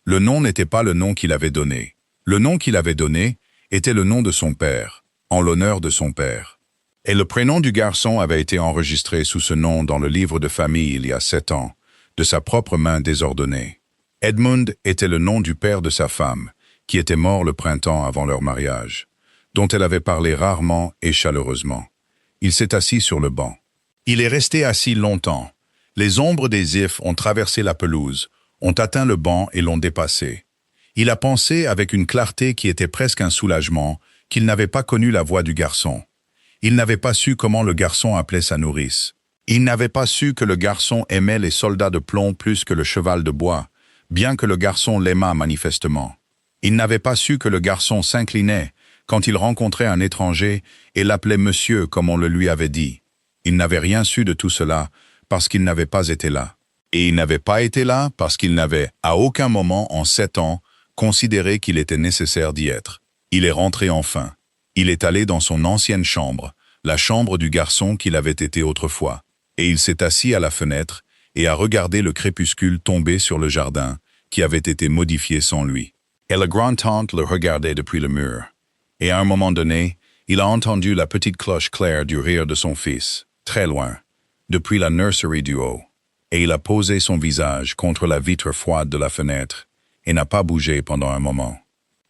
Le nom n'était pas le nom qu'il avait donné. Le nom qu'il avait donné était le nom de son père, en l'honneur de son père. Et le prénom du garçon avait été enregistré sous ce nom dans le livre de famille il y a 7 ans, de sa propre main désordonnée. Edmund était le nom du père de sa femme, qui était mort le printemps avant leur mariage, dont elle avait parlé rarement et chaleureusement. Il s'est assis sur le banc. Il est resté assis longtemps. Les ombres des ifs ont traversé la pelouse, ont atteint le banc et l'ont dépassé. Il a pensé avec une clarté qui était presque un soulagement qu'il n'avait pas connu la voix du garçon. Il n'avait pas su comment le garçon appelait sa nourrice. Il n'avait pas su que le garçon aimait les soldats de plomb plus que le cheval de bois, bien que le garçon l'aimât manifestement. Il n'avait pas su que le garçon s'inclinait quand il rencontrait un étranger et l'appelait monsieur comme on le lui avait dit. Il n'avait rien su de tout cela parce qu'il n'avait pas été là. Et il n'avait pas été là parce qu'il n'avait, à aucun moment en 7 ans, considéré qu'il était nécessaire d'y être. Il est rentré enfin. Il est allé dans son ancienne chambre, la chambre du garçon qu'il avait été autrefois, et il s'est assis à la fenêtre et a regardé le crépuscule tomber sur le jardin, qui avait été modifié sans lui. Et la grand-tante le regardait depuis le mur. Et à un moment donné, il a entendu la petite cloche claire du rire de son fils, très loin, depuis la nursery du haut. Et il a posé son visage contre la vitre froide de la fenêtre et n'a pas bougé pendant un moment.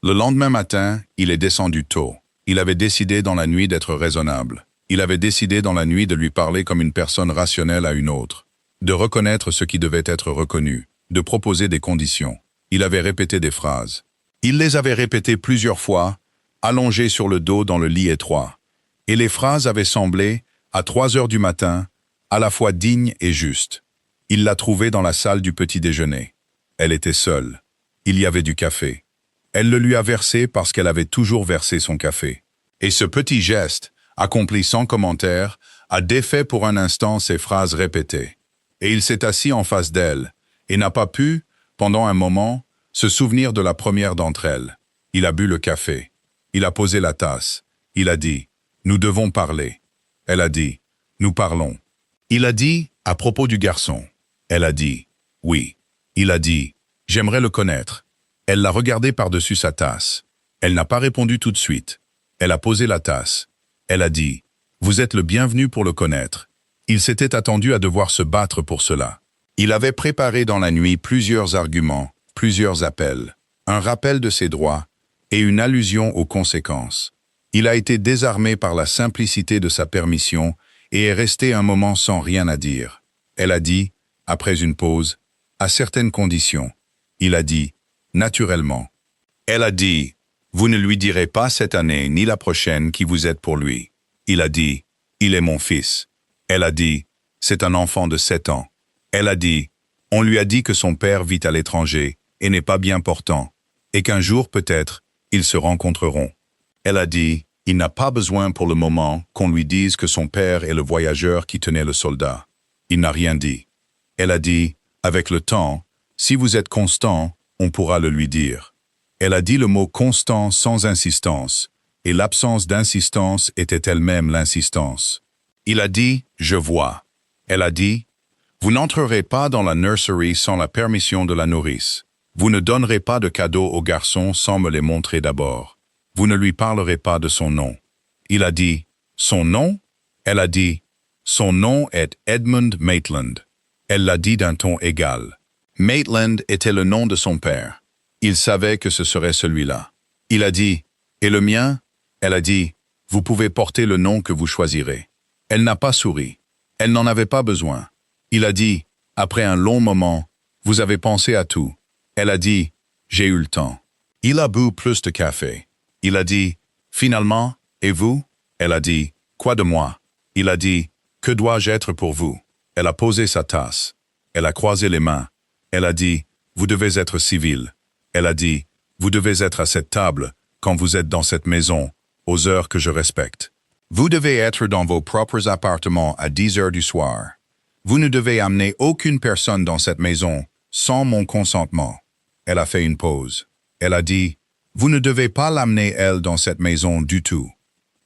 Le lendemain matin, il est descendu tôt. Il avait décidé dans la nuit d'être raisonnable. Il avait décidé dans la nuit de lui parler comme une personne rationnelle à une autre, de reconnaître ce qui devait être reconnu, de proposer des conditions. Il avait répété des phrases. Il les avait répétées plusieurs fois, allongé sur le dos dans le lit étroit. Et les phrases avaient semblé, à 3 heures du matin, à la fois dignes et justes. Il l'a trouvée dans la salle du petit déjeuner. Elle était seule. Il y avait du café. Elle le lui a versé parce qu'elle avait toujours versé son café. Et ce petit geste, accompli sans commentaire, a défait pour un instant ses phrases répétées. Et il s'est assis en face d'elle, et n'a pas pu, pendant un moment, se souvenir de la première d'entre elles. Il a bu le café. Il a posé la tasse. Il a dit « Nous devons parler ». Elle a dit « Nous parlons ». Il a dit « À propos du garçon ». Elle a dit « Oui ». Il a dit « J'aimerais le connaître ». Elle l'a regardé par-dessus sa tasse. Elle n'a pas répondu tout de suite. Elle a posé la tasse. Elle a dit « Vous êtes le bienvenu pour le connaître ». Il s'était attendu à devoir se battre pour cela. Il avait préparé dans la nuit plusieurs arguments, plusieurs appels, un rappel de ses droits et une allusion aux conséquences. Il a été désarmé par la simplicité de sa permission et est resté un moment sans rien à dire. Elle a dit, après une pause, à certaines conditions. Il a dit, naturellement. Elle a dit, vous ne lui direz pas cette année ni la prochaine qui vous êtes pour lui. Il a dit, il est mon fils. Elle a dit, c'est un enfant de 7 ans. Elle a dit, on lui a dit que son père vit à l'étranger et n'est pas bien portant, et qu'un jour peut-être, ils se rencontreront. Elle a dit, il n'a pas besoin pour le moment qu'on lui dise que son père est le voyageur qui tenait le soldat. Il n'a rien dit. Elle a dit, avec le temps, si vous êtes constant, on pourra le lui dire. Elle a dit le mot constant sans insistance, et l'absence d'insistance était elle-même l'insistance. Il a dit, je vois. Elle a dit, vous n'entrerez pas dans la nursery sans la permission de la nourrice. Vous ne donnerez pas de cadeaux au garçon sans me les montrer d'abord. Vous ne lui parlerez pas de son nom. Il a dit, son nom? Elle a dit, son nom est Edmund Maitland. Elle l'a dit d'un ton égal. Maitland était le nom de son père. Il savait que ce serait celui-là. Il a dit, et le mien? Elle a dit, vous pouvez porter le nom que vous choisirez. Elle n'a pas souri. Elle n'en avait pas besoin. Il a dit, après un long moment, vous avez pensé à tout. Elle a dit, j'ai eu le temps. Il a bu plus de café. Il a dit, finalement, et vous? Elle a dit, quoi de moi? Il a dit, que dois-je être pour vous? Elle a posé sa tasse. Elle a croisé les mains. Elle a dit, vous devez être civil. Elle a dit, vous devez être à cette table quand vous êtes dans cette maison, aux heures que je respecte. Vous devez être dans vos propres appartements à 10 heures du soir. Vous ne devez amener aucune personne dans cette maison sans mon consentement. Elle a fait une pause. Elle a dit, Vous ne devez pas l'amener, elle, dans cette maison du tout.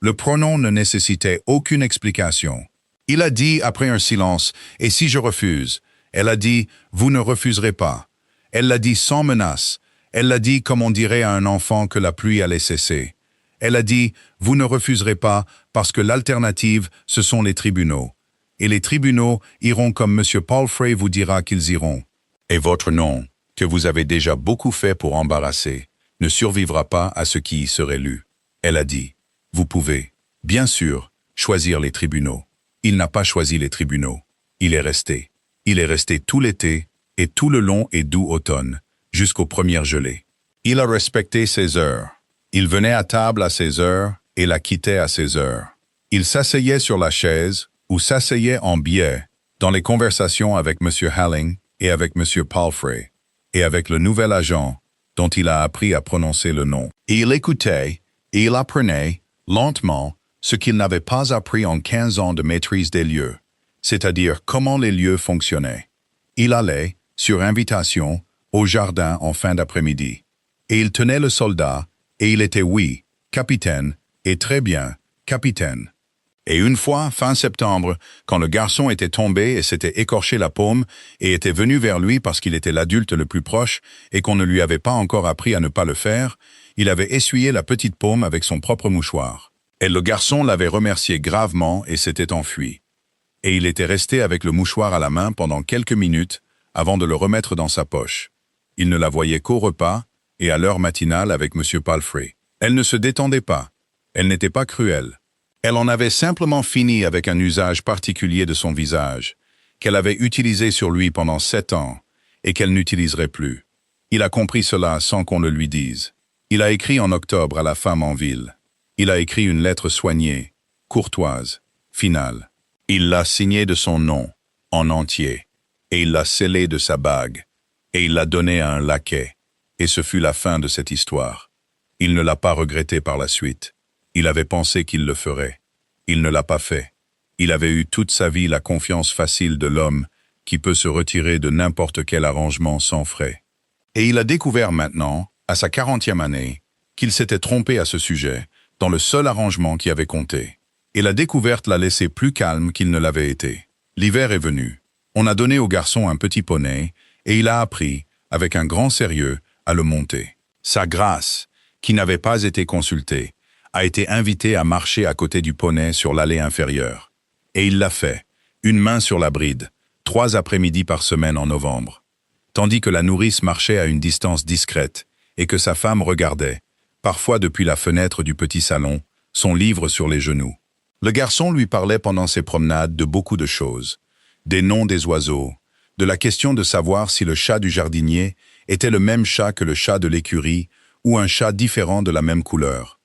Le pronom ne nécessitait aucune explication. Il a dit, après un silence, « Et si je refuse ?» Elle a dit, « Vous ne refuserez pas. » Elle l'a dit sans menace. Elle l'a dit comme on dirait à un enfant que la pluie allait cesser. Elle a dit, « Vous ne refuserez pas parce que l'alternative, ce sont les tribunaux. Et les tribunaux iront comme M. Palfrey vous dira qu'ils iront. Et votre nom, que vous avez déjà beaucoup fait pour embarrasser, ne survivra pas à ce qui y serait lu. » Elle a dit, « Vous pouvez, bien sûr, choisir les tribunaux. » Il n'a pas choisi les tribunaux. Il est resté. Il est resté tout l'été et tout le long et doux automne, jusqu'aux premières gelées. Il a respecté ses heures. Il venait à table à ses heures et la quittait à ses heures. Il s'asseyait sur la chaise ou s'asseyait en biais dans les conversations avec M. Halling et avec M. Palfrey et avec le nouvel agent dont il a appris à prononcer le nom. Et il écoutait et il apprenait, lentement, ce qu'il n'avait pas appris en 15 ans de maîtrise des lieux, c'est-à-dire comment les lieux fonctionnaient. Il allait, sur invitation, au jardin en fin d'après-midi. Et il tenait le soldat, et il était oui, capitaine, et très bien, capitaine. Et une fois, fin septembre, quand le garçon était tombé et s'était écorché la paume et était venu vers lui parce qu'il était l'adulte le plus proche et qu'on ne lui avait pas encore appris à ne pas le faire, il avait essuyé la petite paume avec son propre mouchoir. Et le garçon l'avait remercié gravement et s'était enfui. Et il était resté avec le mouchoir à la main pendant quelques minutes avant de le remettre dans sa poche. Il ne la voyait qu'au repas et à l'heure matinale avec M. Palfrey. Elle ne se détendait pas. Elle n'était pas cruelle. Elle en avait simplement fini avec un usage particulier de son visage, qu'elle avait utilisé sur lui pendant 7 ans et qu'elle n'utiliserait plus. Il a compris cela sans qu'on le lui dise. Il a écrit en octobre à la femme en ville. Il a écrit une lettre soignée, courtoise, finale. Il l'a signée de son nom, en entier, et il l'a scellée de sa bague, et il l'a donnée à un laquais, et ce fut la fin de cette histoire. Il ne l'a pas regretté par la suite. Il avait pensé qu'il le ferait. Il ne l'a pas fait. Il avait eu toute sa vie la confiance facile de l'homme qui peut se retirer de n'importe quel arrangement sans frais. Et il a découvert maintenant, à sa 40e année, qu'il s'était trompé à ce sujet, dans le seul arrangement qui avait compté. Et la découverte l'a laissé plus calme qu'il ne l'avait été. L'hiver est venu. On a donné au garçon un petit poney, et il a appris, avec un grand sérieux, à le monter. Sa grâce, qui n'avait pas été consultée, a été invitée à marcher à côté du poney sur l'allée inférieure. Et il l'a fait, une main sur la bride, 3 après-midi par semaine en novembre. Tandis que la nourrice marchait à une distance discrète, et que sa femme regardait, parfois depuis la fenêtre du petit salon, son livre sur les genoux. Le garçon lui parlait pendant ses promenades de beaucoup de choses, des noms des oiseaux, de la question de savoir si le chat du jardinier était le même chat que le chat de l'écurie ou un chat différent de la même couleur,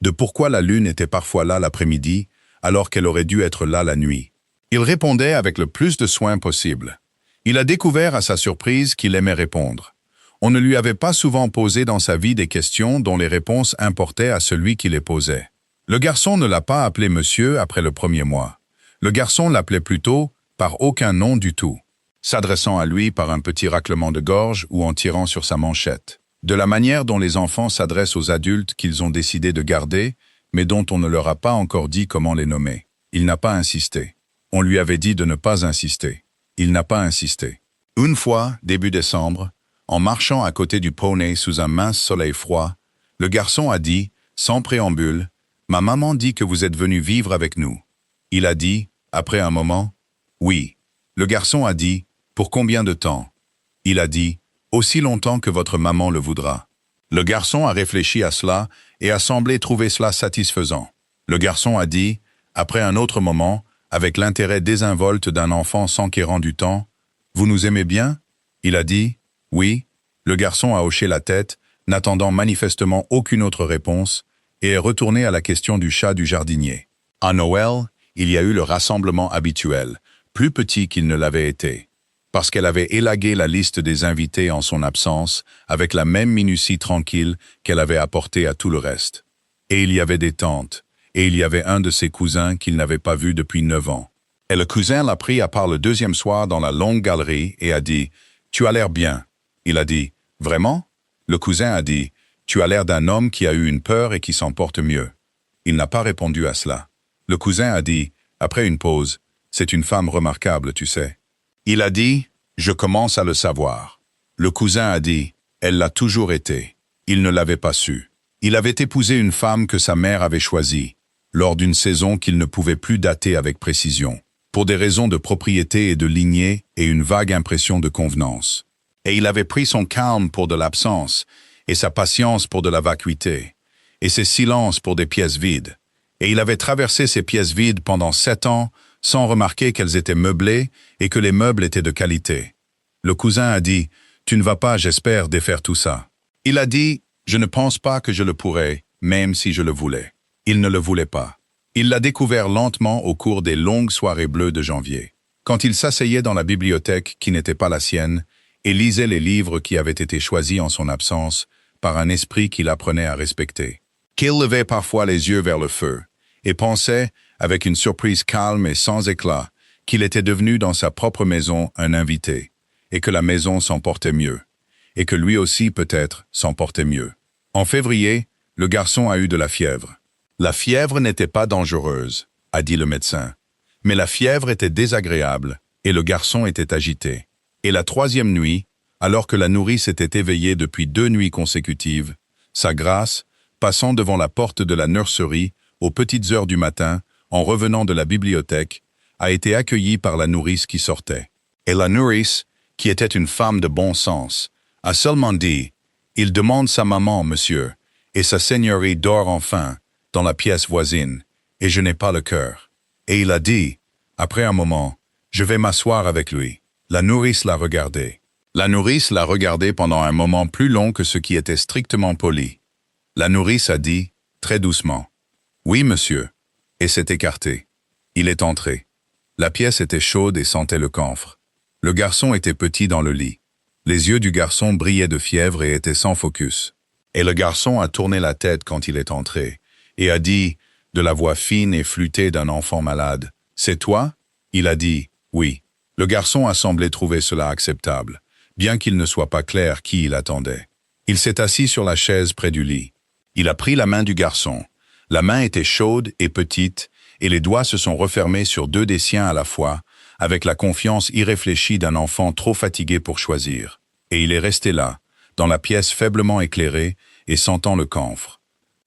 de pourquoi la lune était parfois là l'après-midi alors qu'elle aurait dû être là la nuit. Il répondait avec le plus de soin possible. Il a découvert à sa surprise qu'il aimait répondre. On ne lui avait pas souvent posé dans sa vie des questions dont les réponses importaient à celui qui les posait. Le garçon ne l'a pas appelé monsieur après le premier mois. Le garçon l'appelait plutôt par aucun nom du tout, s'adressant à lui par un petit raclement de gorge ou en tirant sur sa manchette. De la manière dont les enfants s'adressent aux adultes qu'ils ont décidé de garder, mais dont on ne leur a pas encore dit comment les nommer. Il n'a pas insisté. On lui avait dit de ne pas insister. Il n'a pas insisté. Une fois, début décembre, en marchant à côté du poney sous un mince soleil froid, le garçon a dit, sans préambule, « Ma maman dit que vous êtes venu vivre avec nous. » Il a dit, après un moment, « Oui. » Le garçon a dit, « Pour combien de temps ?» Il a dit, « Aussi longtemps que votre maman le voudra. » Le garçon a réfléchi à cela et a semblé trouver cela satisfaisant. Le garçon a dit, après un autre moment, avec l'intérêt désinvolte d'un enfant s'enquérant du temps, « Vous nous aimez bien ?» Il a dit, « Oui. » Le garçon a hoché la tête, n'attendant manifestement aucune autre réponse, et est retourné à la question du chat du jardinier. À Noël, il y a eu le rassemblement habituel, plus petit qu'il ne l'avait été, parce qu'elle avait élagué la liste des invités en son absence avec la même minutie tranquille qu'elle avait apportée à tout le reste. Et il y avait des tantes, et il y avait un de ses cousins qu'il n'avait pas vu depuis 9 ans. Et le cousin l'a pris à part le deuxième soir dans la longue galerie et a dit « Tu as l'air bien ». Il a dit « Vraiment ?» Le cousin a dit « Tu as l'air d'un homme qui a eu une peur et qui s'en porte mieux. » Il n'a pas répondu à cela. Le cousin a dit, après une pause, « C'est une femme remarquable, tu sais. » Il a dit, « Je commence à le savoir. » Le cousin a dit, « Elle l'a toujours été. » Il ne l'avait pas su. Il avait épousé une femme que sa mère avait choisie, lors d'une saison qu'il ne pouvait plus dater avec précision, pour des raisons de propriété et de lignée et une vague impression de convenance. Et il avait pris son calme pour de l'absence, et sa patience pour de la vacuité, et ses silences pour des pièces vides. Et il avait traversé ces pièces vides pendant 7 ans, sans remarquer qu'elles étaient meublées et que les meubles étaient de qualité. Le cousin a dit, « Tu ne vas pas, j'espère, défaire tout ça. » Il a dit, « Je ne pense pas que je le pourrais, même si je le voulais. » Il ne le voulait pas. Il l'a découvert lentement au cours des longues soirées bleues de janvier, quand il s'asseyait dans la bibliothèque qui n'était pas la sienne et lisait les livres qui avaient été choisis en son absence par un esprit qu'il apprenait à respecter. Qu'il levait parfois les yeux vers le feu et pensait, avec une surprise calme et sans éclat, qu'il était devenu dans sa propre maison un invité, et que la maison s'en portait mieux, et que lui aussi peut-être s'en portait mieux. En février, le garçon a eu de la fièvre. La fièvre n'était pas dangereuse, a dit le médecin, mais la fièvre était désagréable, et le garçon était agité. Et la 3e nuit, alors que la nourrice était éveillée depuis 2 nuits consécutives, sa grâce, passant devant la porte de la nurserie aux petites heures du matin, en revenant de la bibliothèque, a été accueillie par la nourrice qui sortait. Et la nourrice, qui était une femme de bon sens, a seulement dit « Il demande sa maman, monsieur, et sa seigneurie dort enfin, dans la pièce voisine, et je n'ai pas le cœur. » Et il a dit, après un moment, « Je vais m'asseoir avec lui. » La nourrice l'a regardé. La nourrice l'a regardé pendant un moment plus long que ce qui était strictement poli. La nourrice a dit, très doucement, « Oui, monsieur. » Et s'est écarté. Il est entré. La pièce était chaude et sentait le camphre. Le garçon était petit dans le lit. Les yeux du garçon brillaient de fièvre et étaient sans focus. Et le garçon a tourné la tête quand il est entré, et a dit, de la voix fine et flûtée d'un enfant malade, « C'est toi ?» Il a dit, « Oui. » Le garçon a semblé trouver cela acceptable, bien qu'il ne soit pas clair qui il attendait. Il s'est assis sur la chaise près du lit. Il a pris la main du garçon. La main était chaude et petite, et les doigts se sont refermés sur 2 des siens à la fois, avec la confiance irréfléchie d'un enfant trop fatigué pour choisir. Et il est resté là, dans la pièce faiblement éclairée, et sentant le camphre.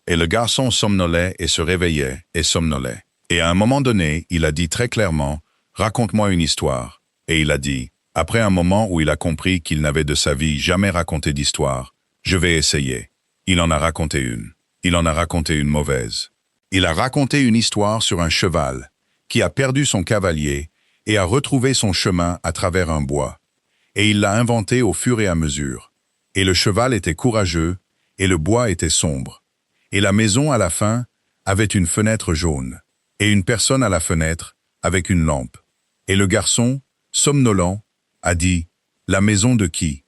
Et le garçon somnolait et se réveillait et somnolait. Et à un moment donné, il a dit très clairement, « Raconte-moi une histoire. » Et il a dit, après un moment où il a compris qu'il n'avait de sa vie jamais raconté d'histoire, « Je vais essayer. » Il en a raconté une. Il en a raconté une mauvaise. Il a raconté une histoire sur un cheval qui a perdu son cavalier et a retrouvé son chemin à travers un bois. Et il l'a inventé au fur et à mesure. Et le cheval était courageux et le bois était sombre. Et la maison, à la fin, avait une fenêtre jaune et une personne à la fenêtre avec une lampe. Et le garçon, somnolent, a dit « La maison de qui ?»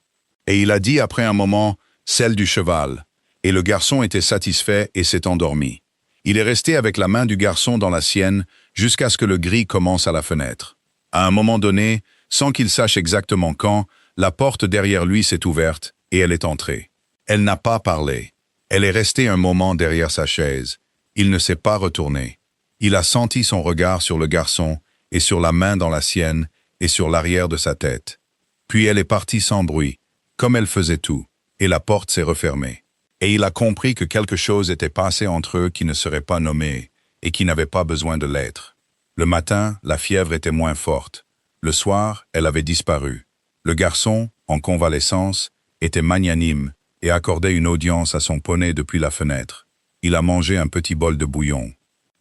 Et il a dit après un moment « Celle du cheval ». Et le garçon était satisfait et s'est endormi. Il est resté avec la main du garçon dans la sienne jusqu'à ce que le gris commence à la fenêtre. À un moment donné, sans qu'il sache exactement quand, la porte derrière lui s'est ouverte et elle est entrée. Elle n'a pas parlé. Elle est restée un moment derrière sa chaise. Il ne s'est pas retourné. Il a senti son regard sur le garçon et sur la main dans la sienne et sur l'arrière de sa tête. Puis elle est partie sans bruit, comme elle faisait tout, et la porte s'est refermée. Et il a compris que quelque chose était passé entre eux qui ne serait pas nommé et qui n'avait pas besoin de l'être. Le matin, la fièvre était moins forte. Le soir, elle avait disparu. Le garçon, en convalescence, était magnanime et accordait une audience à son poney depuis la fenêtre. Il a mangé un petit bol de bouillon.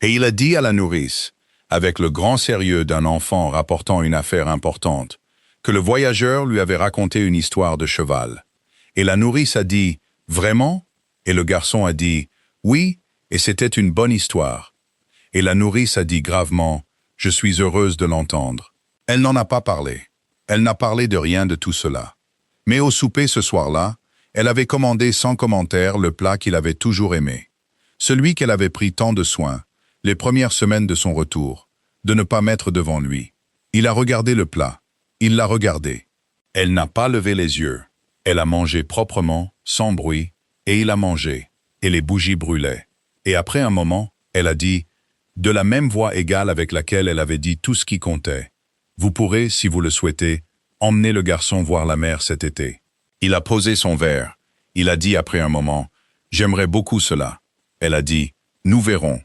Et il a dit à la nourrice, avec le grand sérieux d'un enfant rapportant une affaire importante, que le voyageur lui avait raconté une histoire de cheval. Et la nourrice a dit « Vraiment ?» Et le garçon a dit « Oui, et c'était une bonne histoire. » Et la nourrice a dit gravement « Je suis heureuse de l'entendre. » Elle n'en a pas parlé. Elle n'a parlé de rien de tout cela. Mais au souper ce soir-là, elle avait commandé sans commentaire le plat qu'il avait toujours aimé. Celui qu'elle avait pris tant de soin, les premières semaines de son retour, de ne pas mettre devant lui. Il a regardé le plat. Il l'a regardé. Elle n'a pas levé les yeux. Elle a mangé proprement, sans bruit, Et il a mangé, et les bougies brûlaient. Et après un moment, elle a dit, de la même voix égale avec laquelle elle avait dit tout ce qui comptait. Vous pourrez, si vous le souhaitez, emmener le garçon voir la mer cet été. Il a posé son verre. Il a dit après un moment, j'aimerais beaucoup cela. Elle a dit, nous verrons.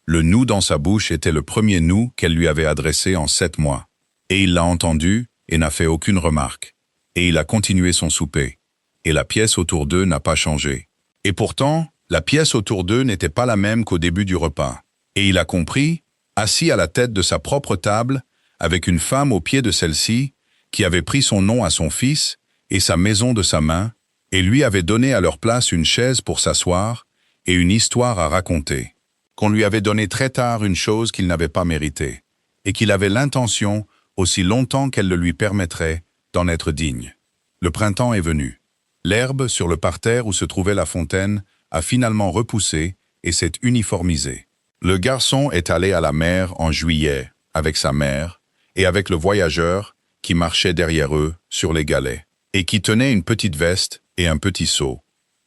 Le nous dans sa bouche était le premier nous qu'elle lui avait adressé en 7 mois. Et il l'a entendu et n'a fait aucune remarque. Et il a continué son souper. Et la pièce autour d'eux n'a pas changé. Et pourtant, la pièce autour d'eux n'était pas la même qu'au début du repas. Et il a compris, assis à la tête de sa propre table, avec une femme au pied de celle-ci, qui avait pris son nom à son fils et sa maison de sa main, et lui avait donné à leur place une chaise pour s'asseoir et une histoire à raconter, qu'on lui avait donné très tard une chose qu'il n'avait pas méritée, et qu'il avait l'intention, aussi longtemps qu'elle le lui permettrait, d'en être digne. Le printemps est venu. L'herbe sur le parterre où se trouvait la fontaine a finalement repoussé et s'est uniformisée. Le garçon est allé à la mer en juillet avec sa mère et avec le voyageur qui marchait derrière eux sur les galets et qui tenait une petite veste et un petit seau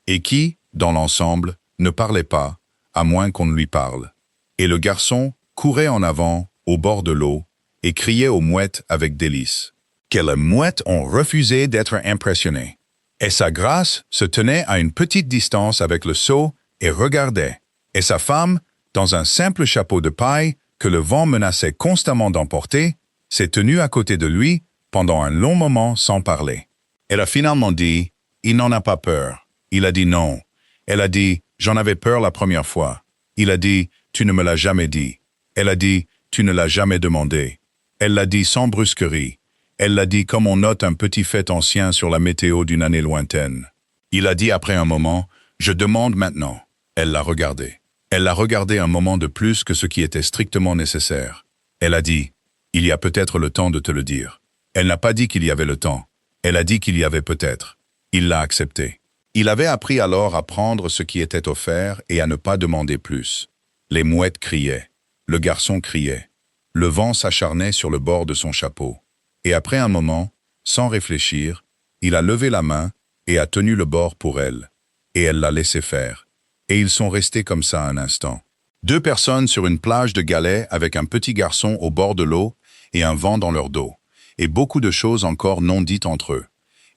et qui, dans l'ensemble, ne parlait pas, à moins qu'on ne lui parle. Et le garçon courait en avant, au bord de l'eau, et criait aux mouettes avec délice. Que les mouettes ont refusé d'être impressionnées. Et sa grâce se tenait à une petite distance avec le seau et regardait. Et sa femme, dans un simple chapeau de paille que le vent menaçait constamment d'emporter, s'est tenue à côté de lui pendant un long moment sans parler. Elle a finalement dit, il n'en a pas peur. Il a dit non. Elle a dit, j'en avais peur la première fois. Il a dit, tu ne me l'as jamais dit. Elle a dit, tu ne l'as jamais demandé. Elle l'a dit sans brusquerie. Elle l'a dit comme on note un petit fait ancien sur la météo d'une année lointaine. Il a dit après un moment, je demande maintenant. Elle l'a regardé. Elle l'a regardé un moment de plus que ce qui était strictement nécessaire. Elle a dit, il y a peut-être le temps de te le dire. Elle n'a pas dit qu'il y avait le temps. Elle a dit qu'il y avait peut-être. Il l'a accepté. Il avait appris alors à prendre ce qui était offert et à ne pas demander plus. Les mouettes criaient. Le garçon criait. Le vent s'acharnait sur le bord de son chapeau. Et après un moment, sans réfléchir, il a levé la main et a tenu le bord pour elle. Et elle l'a laissé faire. Et ils sont restés comme ça un instant. 2 personnes sur une plage de galets avec un petit garçon au bord de l'eau et un vent dans leur dos. Et beaucoup de choses encore non dites entre eux.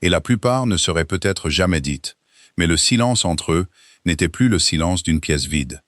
Et la plupart ne seraient peut-être jamais dites. Mais le silence entre eux n'était plus le silence d'une pièce vide.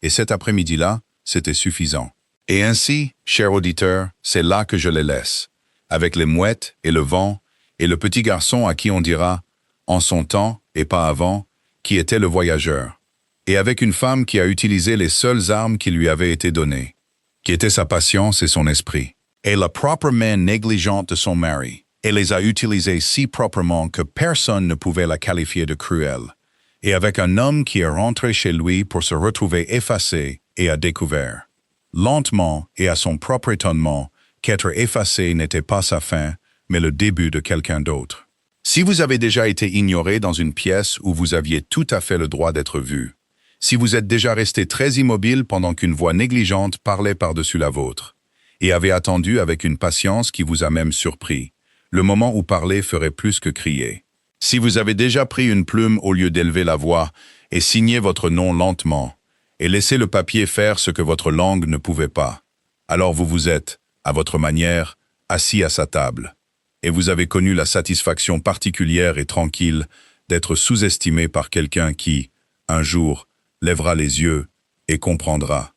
Et cet après-midi-là, c'était suffisant. Et ainsi, cher auditeur, c'est là que je les laisse. Avec les mouettes et le vent, et le petit garçon à qui on dira, en son temps et pas avant, qui était le voyageur. Et avec une femme qui a utilisé les seules armes qui lui avaient été données, qui étaient sa patience et son esprit. Et la propre main négligente de son mari, et les a utilisées si proprement que personne ne pouvait la qualifier de cruelle. Et avec un homme qui est rentré chez lui pour se retrouver effacé et a découvert, lentement et à son propre étonnement, qu'être effacé n'était pas sa fin, mais le début de quelqu'un d'autre. Si vous avez déjà été ignoré dans une pièce où vous aviez tout à fait le droit d'être vu, si vous êtes déjà resté très immobile pendant qu'une voix négligente parlait par-dessus la vôtre, et avez attendu avec une patience qui vous a même surpris, le moment où parler ferait plus que crier. Si vous avez déjà pris une plume au lieu d'élever la voix et signé votre nom lentement, et laissé le papier faire ce que votre langue ne pouvait pas, alors vous vous êtes, à votre manière, assis à sa table, et vous avez connu la satisfaction particulière et tranquille d'être sous-estimé par quelqu'un qui, un jour, lèvera les yeux et comprendra.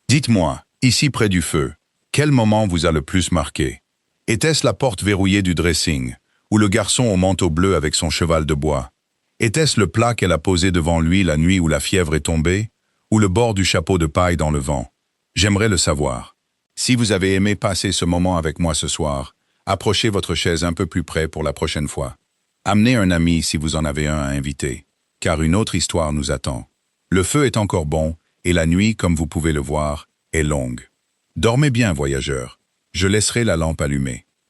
Dites-moi, ici près du feu, quel moment vous a le plus marqué? Était-ce la porte verrouillée du dressing, ou le garçon au manteau bleu avec son cheval de bois? Était-ce le plat qu'elle a posé devant lui la nuit où la fièvre est tombée, ou le bord du chapeau de paille dans le vent? J'aimerais le savoir. Si vous avez aimé passer ce moment avec moi ce soir, approchez votre chaise un peu plus près pour la prochaine fois. Amenez un ami si vous en avez un à inviter, car une autre histoire nous attend. Le feu est encore bon, et la nuit, comme vous pouvez le voir, est longue. Dormez bien, voyageurs. Je laisserai la lampe allumée.